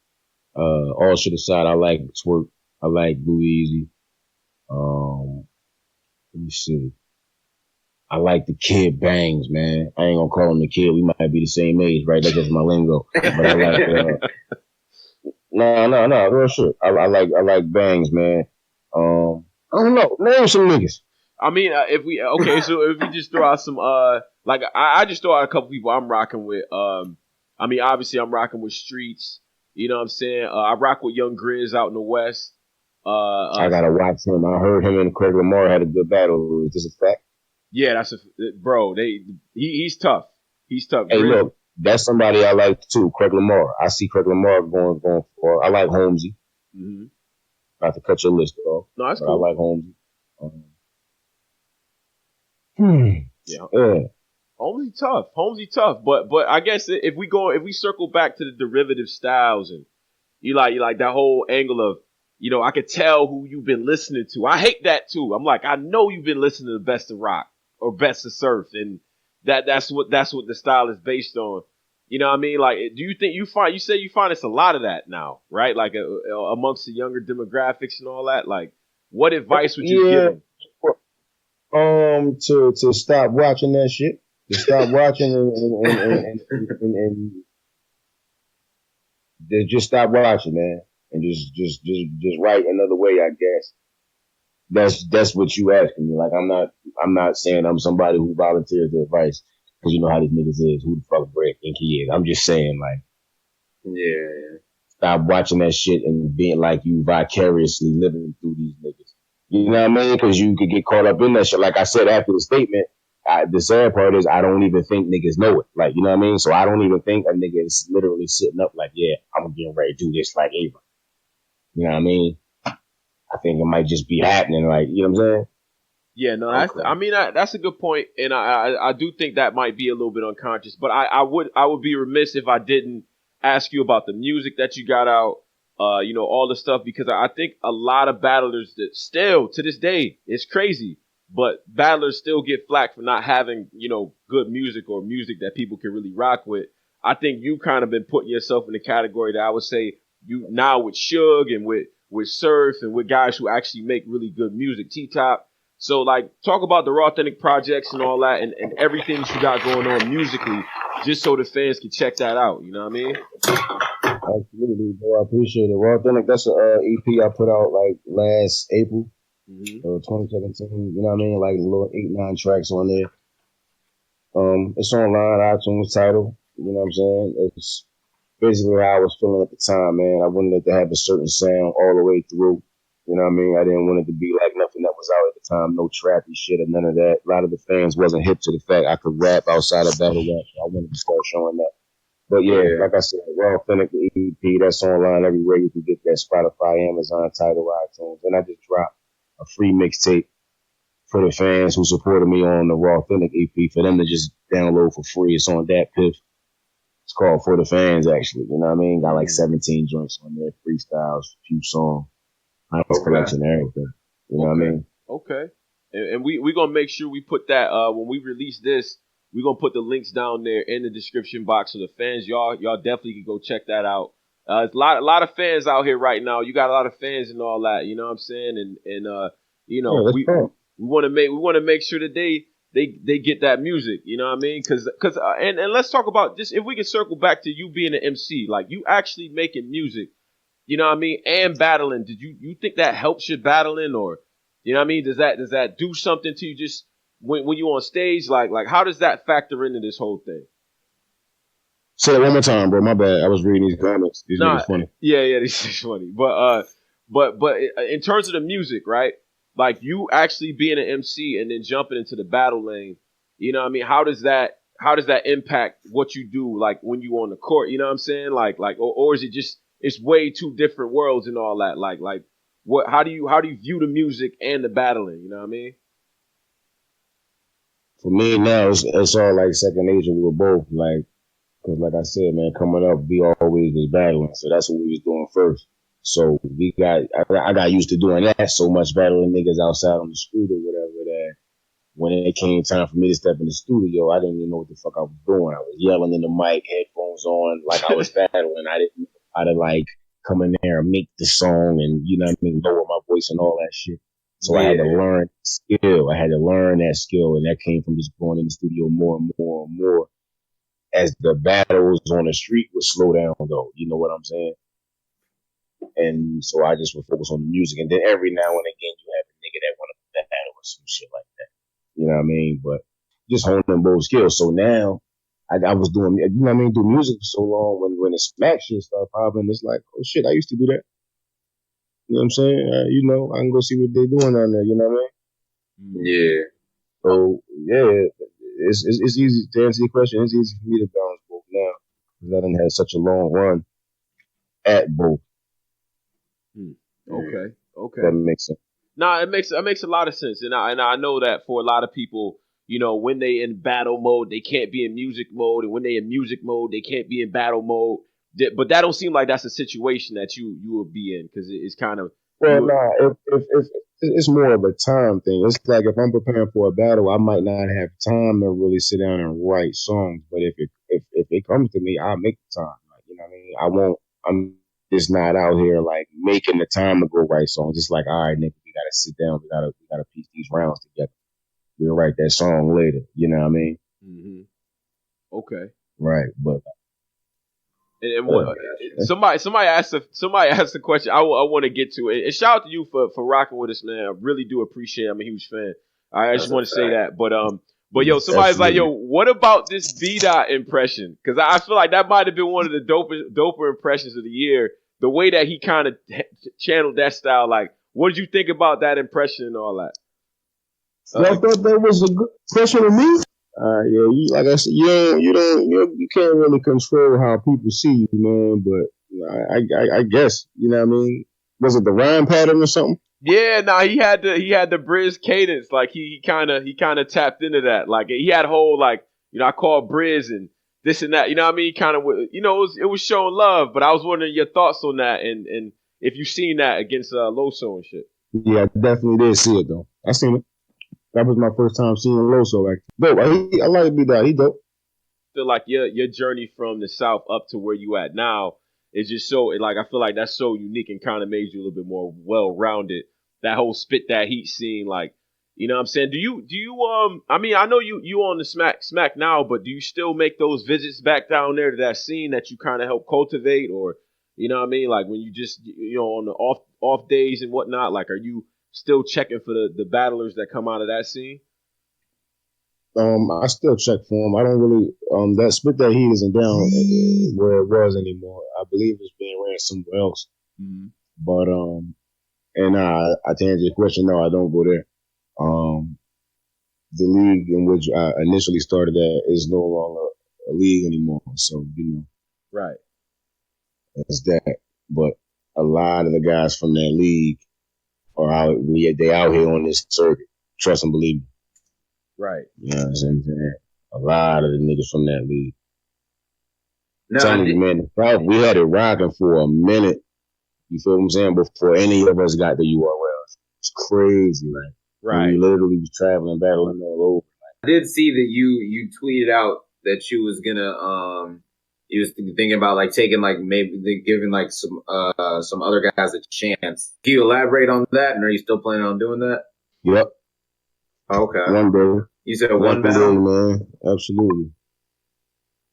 all shit aside, I like Twerk. I like Blue Easy. Let me see. I like the Kid Bangs, man. I ain't gonna call him the kid. We might be the same age, right? That's just my lingo. But I like no, real shit. I like Bangs, man. I don't know. Name some niggas. I mean, if we just throw out some like I just throw out a couple people I'm rocking with. I mean, obviously I'm rocking with Streets. You know what I'm saying? I rock with Young Grizz out in the West. I gotta watch him. I heard him and Craig Lamar had a good battle. Is this a fact? Yeah, that's bro. He's tough. He's tough. Hey, look, that's somebody I like too. Craig Lamar. I see Craig Lamar going for. I like Holmesy. Mm-hmm. Not to cut your list off. No, that's cool. I like Holmesy. Yeah. Holmesy tough. But I guess if we circle back to the derivative styles and you like that whole angle of, you know, I could tell who you've been listening to. I hate that too. I'm like, I know you've been listening to the best of rock or best of surf, and that's what the style is based on. You know what I mean? Like, do you think you find it's a lot of that now, right? Like amongst the younger demographics and all that. Like, what advice would you give them? To stop watching that shit. To stop watching and just stop watching, man. And just write another way, I guess. That's what you asking me. Like, I'm not saying I'm somebody who volunteers the advice, because you know how these niggas is. Who the fuck Brett think he is? I'm just saying, like, yeah. Stop watching that shit and being like you vicariously living through these niggas. You know what I mean? Because you could get caught up in that shit. Like I said after the statement, the sad part is I don't even think niggas know it. Like, you know what I mean? So I don't even think a nigga is literally sitting up like, yeah, I'm getting ready to do this like Ava. You know what I mean? I think it might just be happening, like, you know what I'm saying? Yeah, no, that's a good point, and I do think that might be a little bit unconscious, but I would be remiss if I didn't ask you about the music that you got out, you know, all the stuff, because I think a lot of battlers that still to this day, it's crazy, but battlers still get flack for not having, you know, good music or music that people can really rock with. I think you kind of been putting yourself in the category that I would say you now with Suge and with Surf and with guys who actually make really good music, T-Top. So, like, talk about the Rawthentic projects and all that and everything that you got going on musically, just so the fans can check that out. You know what I mean? Absolutely, bro. I appreciate it. Rawthentic, that's an EP I put out, like, last April, 2017. You know what I mean? Like, a little 8-9 tracks on there. It's online, iTunes, Tidal. You know what I'm saying? It's basically how I was feeling at the time, man. I wanted it to have a certain sound all the way through. You know what I mean? I didn't want it to be like nothing that was out at the time, no trappy shit or none of that. A lot of the fans wasn't hip to the fact I could rap outside of battle rap, so I wanted to start showing that. But yeah, like I said, Rawthentic, the EP, that's online everywhere. You can get that Spotify, Amazon, Tidal, iTunes. And I just dropped a free mixtape for the fans who supported me on the Rawthentic EP for them to just download for free. It's on that Piff. It's called For the Fans, actually. You know what I mean? Got like 17 joints on there, freestyles, few songs, collection, and everything. You know what I mean? Okay. And we going to make sure we put that, when we release this, we're going to put the links down there in the description box so the fans, y'all definitely can go check that out. There's a lot of fans out here right now. You got a lot of fans and all that, you know what I'm saying? And you know, we want to make sure that they get that music, you know what I mean? Cause and let's talk about just, if we can circle back to you being an MC, like you actually making music, you know what I mean? And battling. Did you think that helps your battling, or, you know what I mean? Does that do something to you just when you on stage? Like how does that factor into this whole thing? Say it one more time, bro. My bad. I was reading these comments. These niggas funny. Yeah, these is funny. But in terms of the music, right? Like you actually being an MC and then jumping into the battle lane, you know what I mean? How does that impact what you do, like when you on the court? You know what I'm saying? Like or is it just, it's way two different worlds and all that? Like what? How do you view the music and the battling? You know what I mean? for me now, it's all like second nature with both. Like, cause like I said, man, coming up, we always was battling, so that's what we was doing first. So I got used to doing that so much, battling niggas outside on the street or whatever, that when it came time for me to step in the studio, I didn't even know what the fuck I was doing. I was yelling in the mic, headphones on, like I was battling. I didn't know how to like come in there and make the song and, you know what I mean, lower my voice and all that shit. So I had to learn skill. I had to learn that skill, and that came from just going in the studio more and more and more as the battles on the street would slow down, though. You know what I'm saying? And so I just would focus on the music, and then every now and again you have a nigga that want to battle or some shit like that. You know what I mean? But just honing both skills. So now I was doing, you know what I mean, do music for so long. When the smack shit started popping, it's like, oh shit, I used to do that. You know what I'm saying? You know, I can go see what they're doing down there. You know what I mean? Yeah. So yeah, it's easy to answer your question. It's easy for me to balance both now because I done had such a long run at both. Okay. That makes sense. Nah, it makes a lot of sense, and I know that for a lot of people, you know, when they in battle mode, they can't be in music mode, and when they in music mode, they can't be in battle mode. But that don't seem like that's a situation that you would be in, because it's kind of if it's more of a time thing. It's like if I'm preparing for a battle, I might not have time to really sit down and write songs. But if it comes to me, I'll make the time. Like, you know what I mean? I'm just not out here like making the time to go write songs. It's like, all right, nigga, we gotta sit down. We gotta piece these rounds together. We'll write that song later. You know what I mean? Mm-hmm. Okay. Right, but. And somebody asked a question I want to get to, and shout out to you for rocking with us, man. I really do appreciate it. I'm a huge fan. I just want to say that, but yo, somebody's like, yo, what about this B-Dot impression? Because I feel like that might have been one of the doper impressions of the year. The way that he kind of channeled that style, like, what did you think about that impression and all that? I thought that was a good impression of me. Yeah, like I said, you can't really control how people see you, man. But I guess, you know what I mean. Was it the rhyme pattern or something? Yeah, he had the Brizz cadence. Like he kind of tapped into that. Like he had a whole like, you know, I call Brizz and this and that. You know what I mean? Kind of, you know, it was showing love. But I was wondering your thoughts on that and if you've seen that against Loso and shit. Yeah, I definitely did see it though. I seen it. That was my first time seeing Loso. Like, dope. I like B-Dot. He dope. Feel like your journey from the South up to where you at now is just so, like, I feel like that's so unique and kind of made you a little bit more well-rounded. That whole spit that heat scene, like, you know what I'm saying? Do you I mean, I know you on the smack now, but do you still make those visits back down there to that scene that you kind of help cultivate, or, you know what I mean? Like when you just, you know, on the off days and whatnot, like, are you still checking for the battlers that come out of that scene? I still check for them. I don't really, that spit that heat isn't down where it was anymore. I believe it's being ran somewhere else. Mm-hmm. But, and I to answer your question, no, I don't go there. The league in which I initially started at is no longer a league anymore. So, you know. Right. That's that. But a lot of the guys from that league are out, they out here on this circuit. Trust and believe me. Right. You know what I'm saying? A lot of the niggas from that league. No, telling you, man, we had it rocking for a minute. You feel what I'm saying? Before any of us got the URL. It's crazy, man. Right. We literally was traveling, battling all over. I did see that you tweeted out that you was gonna you was thinking about like taking like maybe giving like some other guys a chance. Can you elaborate on that? And are you still planning on doing that? Yep. Okay. One day. You said one battle, man. Absolutely.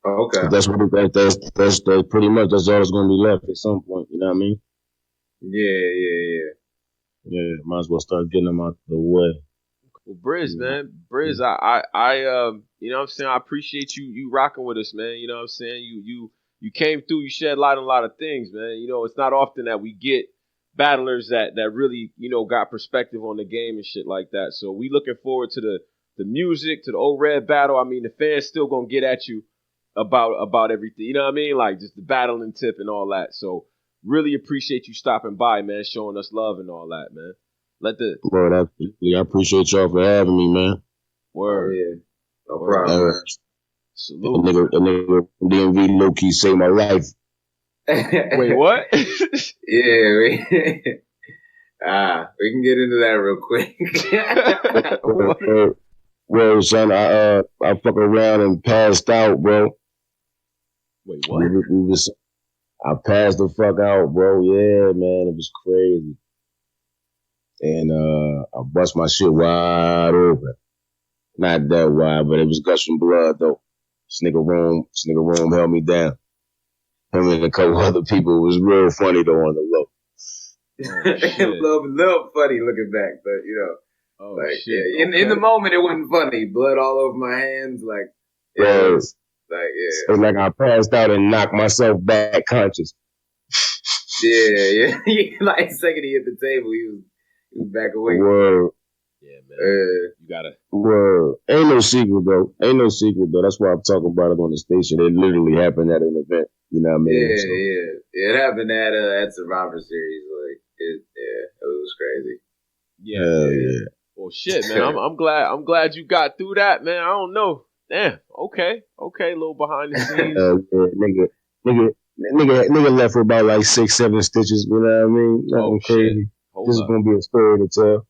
Oh, okay. That's pretty much that's all that's gonna be left at some point. You know what I mean? Yeah. Might as well start getting them out the way. Well, Brizz, man, Brizz, I you know what I'm saying? I appreciate you rocking with us, man. You know what I'm saying? You came through. You shed light on a lot of things, man. You know, it's not often that we get battlers that really, you know, got perspective on the game and shit like that. So we looking forward to the music, to the old red battle. I mean, the fans still gonna get at you about everything. You know what I mean? Like just the battling tip and all that. So really appreciate you stopping by, man, showing us love and all that, man. Word, absolutely. I appreciate y'all for having me, man. Word. Oh, yeah. No problem. Salute. A nigga from DMV low key saved my life. Wait, what? Yeah, we can get into that real quick. Well, son, I fuck around and passed out, bro. Wait, what? I passed the fuck out, bro. Yeah, man, it was crazy. And I bust my shit wide open. Not that wide, but it was gushing blood though. This nigga Rome held me down. Him and a couple other people. It was real funny though on the low. a little funny looking back, but you know, like shit. Yeah, in the moment it wasn't funny. Blood all over my hands, like it was like I passed out and knocked myself back conscious. Yeah. Like the second he hit the table, he was back away. Word. Yeah, man. You gotta. Word. Ain't no secret though. That's why I'm talking about it on the station. It literally happened at an event. You know what I mean? Yeah. It happened at Survivor Series. Like it was crazy. Yeah. Well, shit, man. I'm glad you got through that, man. I don't know. Damn. Okay. A little behind the scenes. Nigga left with about like 6-7 stitches. You know what I mean? Nothing crazy. This is gonna be a story to tell.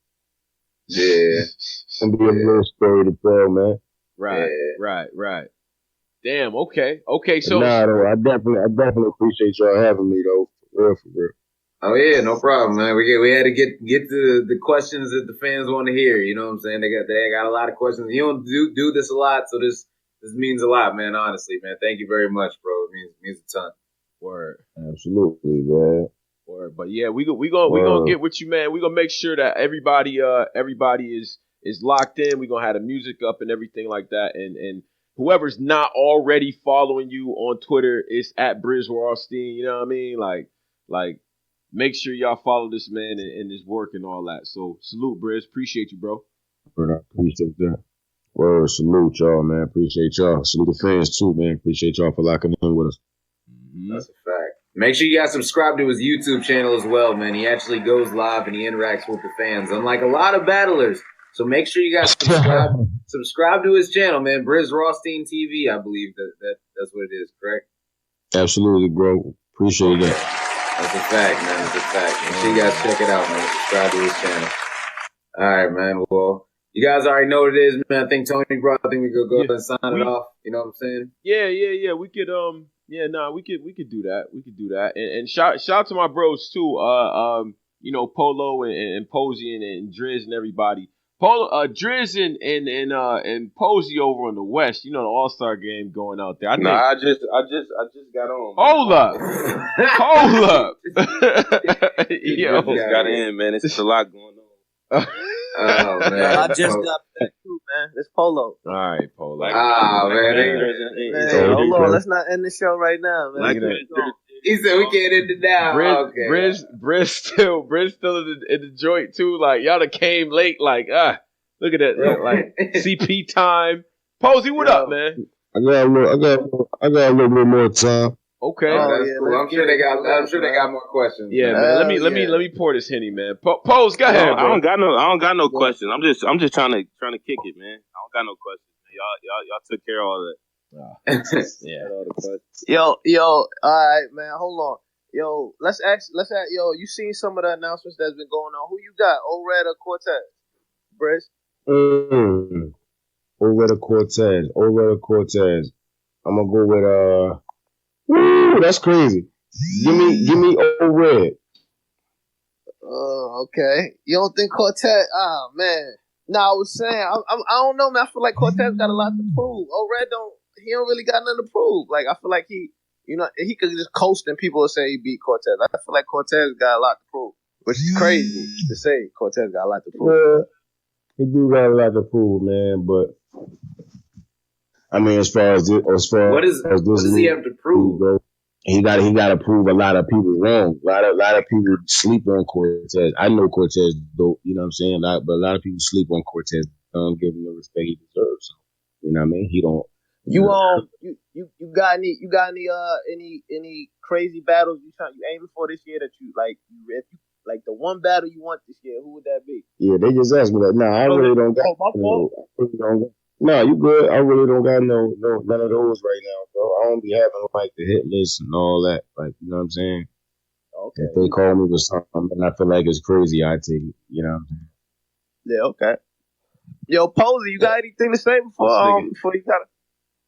Yeah. It's gonna be a little story to tell, man. Right. Damn. Okay. So though, I definitely appreciate y'all having me though. For real. Oh yeah, no problem, man. We had to get to the questions that the fans want to hear. You know what I'm saying? They got a lot of questions. You don't do this a lot, so this means a lot, man. Honestly, man. Thank you very much, bro. It means a ton. Word. Absolutely, man. Word. But yeah, we gonna get with you, man. We gonna make sure that everybody is locked in. We gonna have the music up and everything like that. And whoever's not already following you on Twitter, it's at Brizz Rawsteen. You know what I mean? Like. Make sure y'all follow this man and his work and all that. So salute, Brizz. Appreciate you, bro. I appreciate that. Word, salute y'all, man. Appreciate y'all. Salute the fans too, man. Appreciate y'all for locking in with us. Mm-hmm. That's a fact. Make sure you guys subscribe to his YouTube channel as well, man. He actually goes live and he interacts with the fans, unlike a lot of battlers. So make sure you guys subscribe to his channel, man. Brizz Rawsteen TV, I believe that's what it is, correct? Absolutely, bro. Appreciate that. That's a fact, man. That's a fact. Make sure you guys check it out, man. Subscribe to his channel. All right, man. Well, you guys already know what it is, man. I think Tony brought. I think we could go ahead and sign it off. You know what I'm saying? Yeah. We could we could do that. We could do that. And shout to my bros too. Polo and Posey and Drizz and everybody. Drizz and Posey over on the West. You know the All-Star game going out there. I just got on. Hold up. Yo, just got in, man. It's a lot going on. Oh man, I just got back too, man. It's Polo. All right, Polo. Man. Hold on, let's not end the show right now, man. He said we can't end it now. Brizz still in the joint too. Like y'all done came late. Like look at that. Like CP time. Posey, what up, man? I got a little bit more time. Okay. That's cool. I'm sure they got more questions. Yeah, man. Let me pour this Henny, man. Pose, go ahead. I don't got no questions. I'm just trying to kick it, man. I don't got no questions. Y'all took care of all that. Yeah. Yo, all right, man. Hold on. Yo, let's ask. Yo, you seen some of the announcements that's been going on? Who you got? O-Red or Cortez? Brizz? O-Red or Cortez. I'm gonna go with Woo, that's crazy. Give me O-Red. Okay. You don't think Cortez? Ah, man. No, I was saying, I don't know, man. I feel like Cortez got a lot to prove. O-Red don't really got nothing to prove. Like, I feel like he could just coast and people will say he beat Cortez. I feel like Cortez got a lot to prove, which is crazy to say. Cortez got a lot to prove. He do got a lot to prove, man. But I mean, as far as what does he have to prove? Bro, he got to prove a lot of people wrong. A lot of people sleep on Cortez. I know Cortez dope, you know what I'm saying? But a lot of people sleep on Cortez. Don't give him the respect he deserves. So, you know what I mean? He don't. You got any crazy battles you aiming for this year that you like the one battle you want this year? Who would that be? Yeah, they just asked me that. Nah, I really don't got. No, you good. I really don't got no none of those right now, bro. I don't be having like the hit list and all that. Like, you know what I'm saying? Okay. If they call me with something and I feel like it's crazy, I take it. You know what I'm saying? Yeah, okay. Yo, Posey, you got anything to say before you got?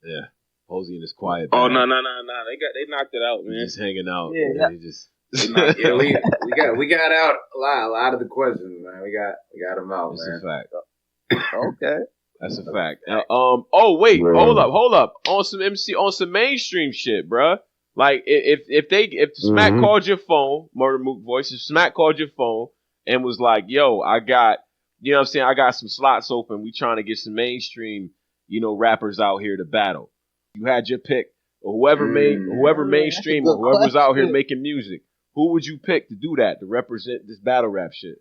Yeah, Posey in his quiet. Oh no! They knocked it out, man. Just hanging out. Yeah. They just. Yeah, we got out a lot of the questions, man. We got them out, That's man. a fact. Okay. That's a fact. Oh wait, hold up. On some mainstream shit, bruh. Like if Smack called your phone, Murder Mook voice, if Smack called your phone and was like, "Yo, I got, you know what I'm saying, I got some slots open. We trying to get some mainstream, rappers out here to battle." You had your pick, or whoever mainstream, or whoever's out here making music. Who would you pick to do that, to represent this battle rap shit?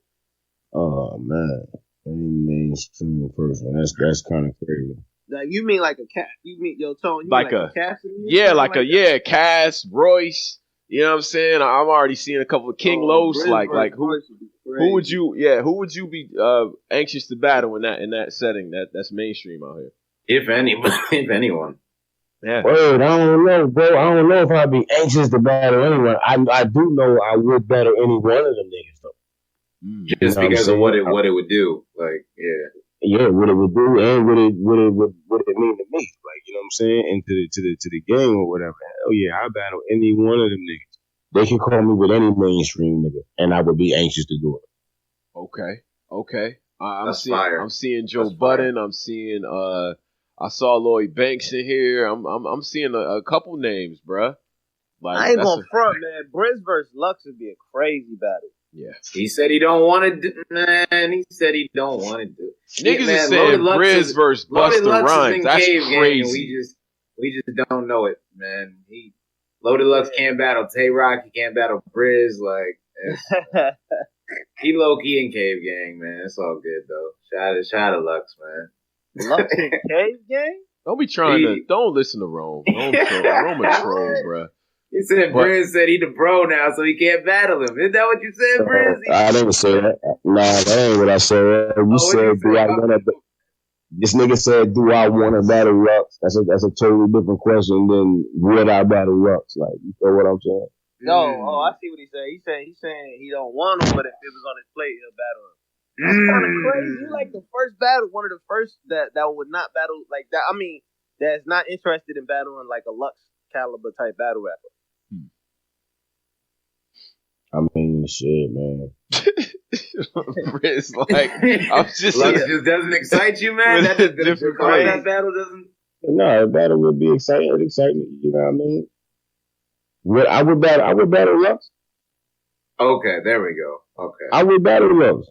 Oh man. Any mainstream person. That's kind of crazy. Like you mean like a cat? You mean Tone? You like mean a Cassidy? Cass, Royce. You know what I'm saying? I'm already seeing a couple of King Los. Like who would you? Yeah, who would you be anxious to battle in that setting? That's mainstream out here. If anyone. Yeah. Word, I don't know, bro. I don't know if I'd be anxious to battle anyone. I do know I would battle any one of them niggas though. Just because of what it would do. Like, yeah. Yeah, what it would do and what it mean to me. Like, you know what I'm saying? And to the game or whatever. Hell yeah, I battle any one of them niggas. They can call me with any mainstream nigga, and I would be anxious to do it. Okay. I'm fire. seeing Joe Budden. I'm seeing I saw Lloyd Banks in here. I'm seeing a couple names, bruh. Like, I ain't gonna front, man. Brizz versus Lux would be a crazy battle. Yeah. He said he don't want to do, man. He said he don't want to do. Niggas is saying Brizz versus Busta Rhymes. That's crazy. We just don't know it, man. Loaded Lux can't battle Tay Rock. He can't battle Brizz. Like, he low key in Cave Gang, man. It's all good though. Shout out Lux, man. Lux in Cave Gang? Don't be don't listen to Rome. Rome a troll, bro. He said Brizz said he the bro now, so he can't battle him. Is that what you said, Brizz? I didn't say that. Nah, that ain't what I said. You said, do I want to? This nigga said, do I want to battle Lux? That's a totally different question than would I battle Lux? Like, you know what I'm saying? No, I see what he said. He's saying he don't want him, but if it was on his plate, he'll battle him. That's kind of crazy. You like the first battle, one of the first that would not battle like that. I mean, that's not interested in battling like a Lux caliber type battle rapper. I mean, shit, man. Brizz, like, I'm just Lux just doesn't excite you, man. That battle doesn't. No, a battle would be exciting. You know what I mean? I would battle Lux. Okay, there we go. Okay, I would battle Lux.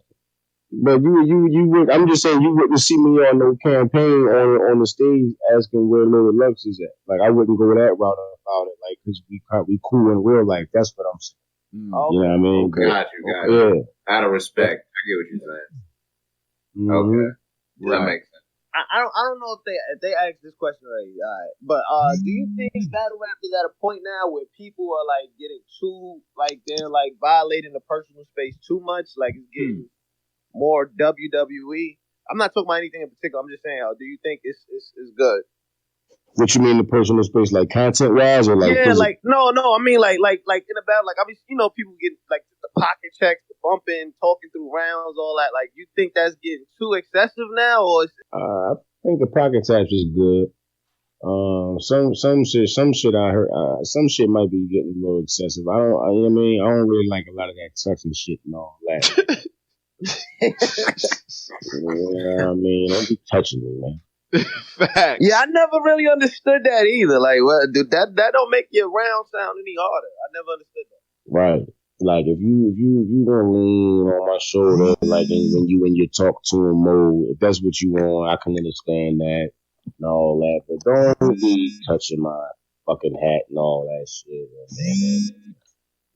But you would. I'm just saying you wouldn't see me on no campaign on the stage asking where Lil Lux is at. Like I wouldn't go that route about it. Like because we cool in real life. That's what I'm saying. Okay. You know what I mean? Got you. Out of respect, I get what you're saying. Okay, that makes sense. I don't know if they asked this question already. All right. But do you think battle rap is at a point now where people are like getting too like they're like violating the personal space too much? Like it's getting more WWE. I'm not talking about anything in particular. I'm just saying, do you think it's good? What you mean the personal space, like content wise, or like? Yeah, like no. I mean, like in a battle, like I mean, people get like the pocket checks, the bumping, talking through rounds, all that. Like, you think that's getting too excessive now, or? I think the pocket taps is good. Some shit I heard. Some shit might be getting a little excessive. I don't really like a lot of that touching shit and all that. Yeah, I mean, don't be touching me, man. Facts. Yeah, I never really understood that either. Like, well, dude, that don't make your round sound any harder. I never understood that. Right. Like if you gonna lean on my shoulder, like when you talk to him mode, if that's what you want, I can understand that and all that. But don't be touching my fucking hat and all that shit, man.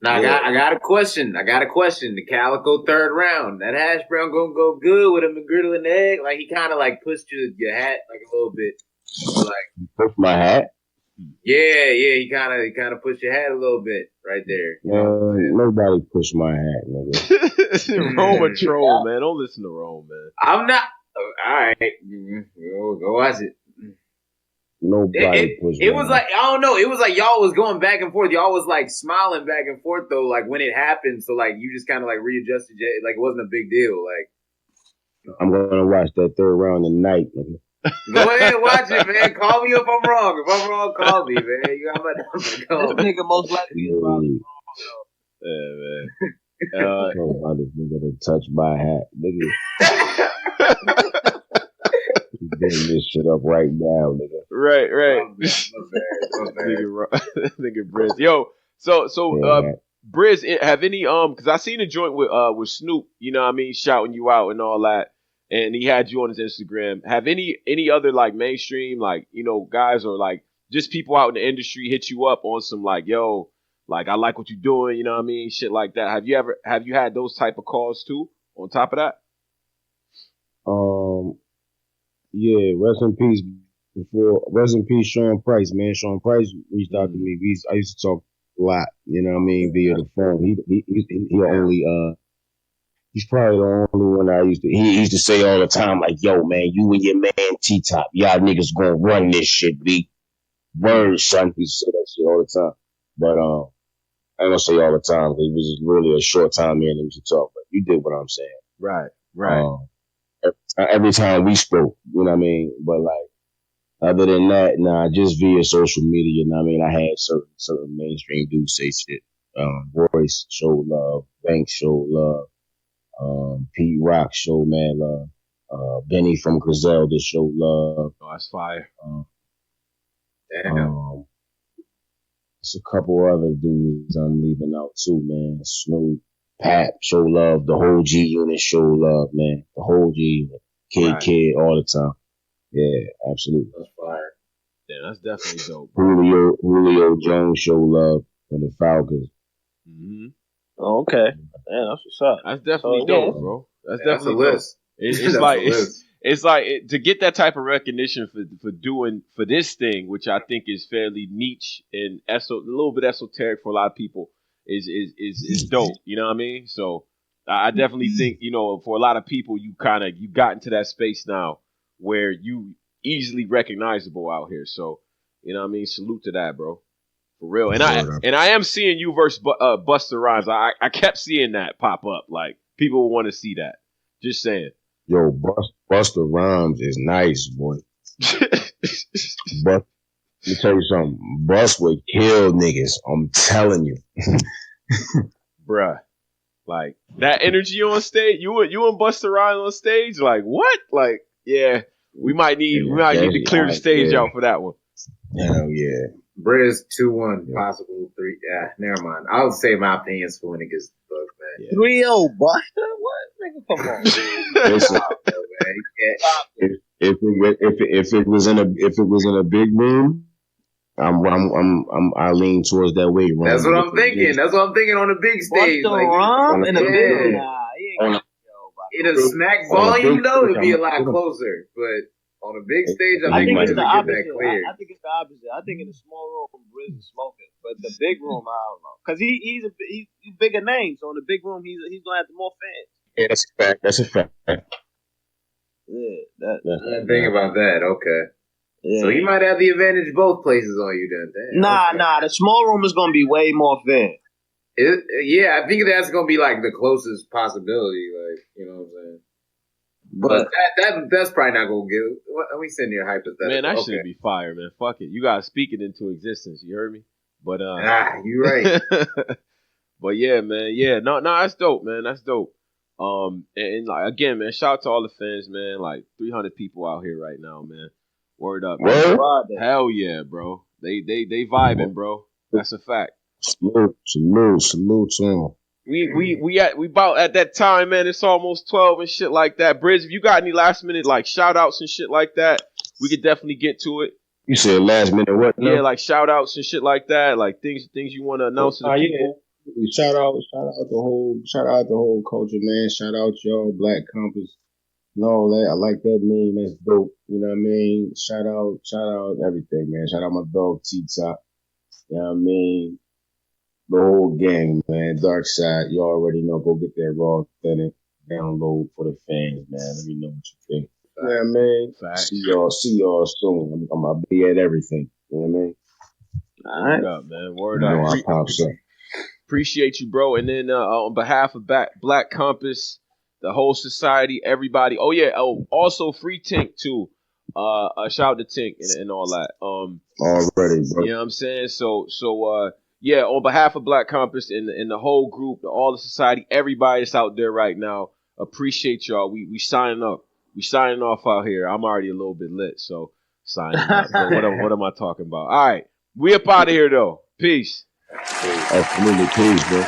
Now I got a question. The Calico third round. That hash brown gonna go good with a McGriddle and egg. Like he kind of like pushed your hat like a little bit. Like push my hat. Yeah. He kind of pushed your hat a little bit right there. Nobody pushed my hat, nigga. Rome a troll, man. Don't listen to Rome, man. I'm not. All right. Go watch it. Nobody pushed it was like, I don't know. It was like y'all was going back and forth. Y'all was like smiling back and forth though, like when it happened. So like you just kind of like readjusted. Like it wasn't a big deal. Like I'm gonna watch that third round tonight. Go ahead, watch it, man. Call me if I'm wrong. If I'm wrong, call me, man. You got my number. This nigga most likely is probably wrong, yeah, man. About this nigga to touch my hat, nigga. He's getting this shit up right now, nigga. Right. My bad. Nigga Brizz. Yo, so Yeah, Brizz, have any because I seen a joint with Snoop, you know what I mean, shouting you out and all that. And he had you on his Instagram. Have any other like mainstream, like, you know, guys or like just people out in the industry hit you up on some like, yo, like I like what you're doing, you know what I mean? Shit like that. Have you had those type of calls too on top of that? Yeah, rest in peace. Rest in peace, Sean Price, man. Sean Price reached out to me. I used to talk a lot, you know what I mean, via the phone. He's probably the only one he used to say all the time, like, yo, man, you and your man T-Top, y'all niggas gonna run this shit, B. Word, son. He used to say that shit all the time. But I ain't gonna say all the time, because it was really a short time me and him to talk, but you did what I'm saying. Right. Every time we spoke, you know what I mean? But like, other than that, nah, just via social media, you know what I mean? I had certain mainstream dudes say shit. Royce showed love, Banks showed love. Pete Rock showed mad love. Benny from Griselda showed love. Oh, that's fire. Damn. There's a couple other dudes I'm leaving out too, man. Snoop, Pap show love. The whole G unit show love, man. The whole G unit. Kid, all the time. Yeah, absolutely. That's fire. Yeah, that's definitely dope, bro. Julio Jones show love for the Falcons. Mm-hmm. Oh, okay. Yeah, that's what's up. That's definitely dope, bro. That's definitely a list. It's like to get that type of recognition for this thing, which I think is fairly niche and a little bit esoteric for a lot of people, is dope. You know what I mean? So I definitely think, you know, for a lot of people, you got into that space now where you easily recognizable out here. So, you know what I mean? Salute to that, bro. For real. And I am seeing you versus Busta Rhymes. I kept seeing that pop up. Like, people want to see that. Just saying. Yo, Busta Rhymes is nice, boy. But let me tell you something. Bust would kill niggas. I'm telling you. Bruh. Like, that energy on stage, you and Busta Rhymes on stage, like, what? Like, yeah, we might need to clear the stage out for that one. Hell yeah. Brizz 2-1, possible 3. Yeah, never mind. I'll say my opinions for when it gets booked, man. 3-0, Busta? What? Nigga, come on. Listen, if it was in a big room, I lean towards that way. Ron. That's what I'm thinking. That's what I'm thinking on the big stage. Like, in a big room? Nah, he ain't in a smack volume though, it'd be a lot closer. But on a big stage, I think it's the opposite. I think it's the opposite. I think in a small room, Brizz is smoking, but the big room, I don't know, because he's a bigger name. So in the big room, he's gonna have more fans. Yeah, that's a fact. That's a fact. Yeah, I think about that. Okay. Yeah. So he might have the advantage both places on you then. Damn, Nah. The small room is gonna be way more fans. Yeah, I think that's gonna be like the closest possibility. Like, you know what I'm saying. But that's probably not gonna give. We sitting here hypothetical. Man, that should be fire, man. Fuck it, you gotta speak it into existence. You heard me? But you're right. But yeah, man. Yeah, no, that's dope, man. That's dope. And like again, man, shout out to all the fans, man. Like 300 people out here right now, man. Word up, man. Hell yeah, bro. They vibing, bro. That's a fact. Salute to them. We about at that time, man. It's almost 12 and shit like that. Brizz, if you got any last minute like shout outs and shit like that, we could definitely get to it. You said last minute what? No? Yeah, like shout outs and shit like that, like things you want to announce to the people. Yeah. Shout out the whole culture, man. Shout out y'all, Black Compass. No, I like that name. That's dope. You know what I mean? Shout out everything, man. Shout out my dog T-Top. You know what I mean? The whole gang, man. Dark Side, you already know. Go get that Rawthentic download for the fans, man. Let me know what you think. Yeah, man. Facts. See y'all soon. I'm gonna be at everything. You know what I mean? All right. Word up, man. Word You know, up. I pops up. Appreciate you, bro. And then on behalf of Black Compass, the whole society, everybody. Oh yeah. Oh, also free Tink too. Shout to Tink and all that. Already, bro. You know what I'm saying? So yeah, on behalf of Black Compass and the whole group, all the society, everybody that's out there right now, appreciate y'all. We signing up. We signing off out here. I'm already a little bit lit, so signing up. But what am I talking about? All right. We up out of here though. Peace. Absolutely, peace, bro.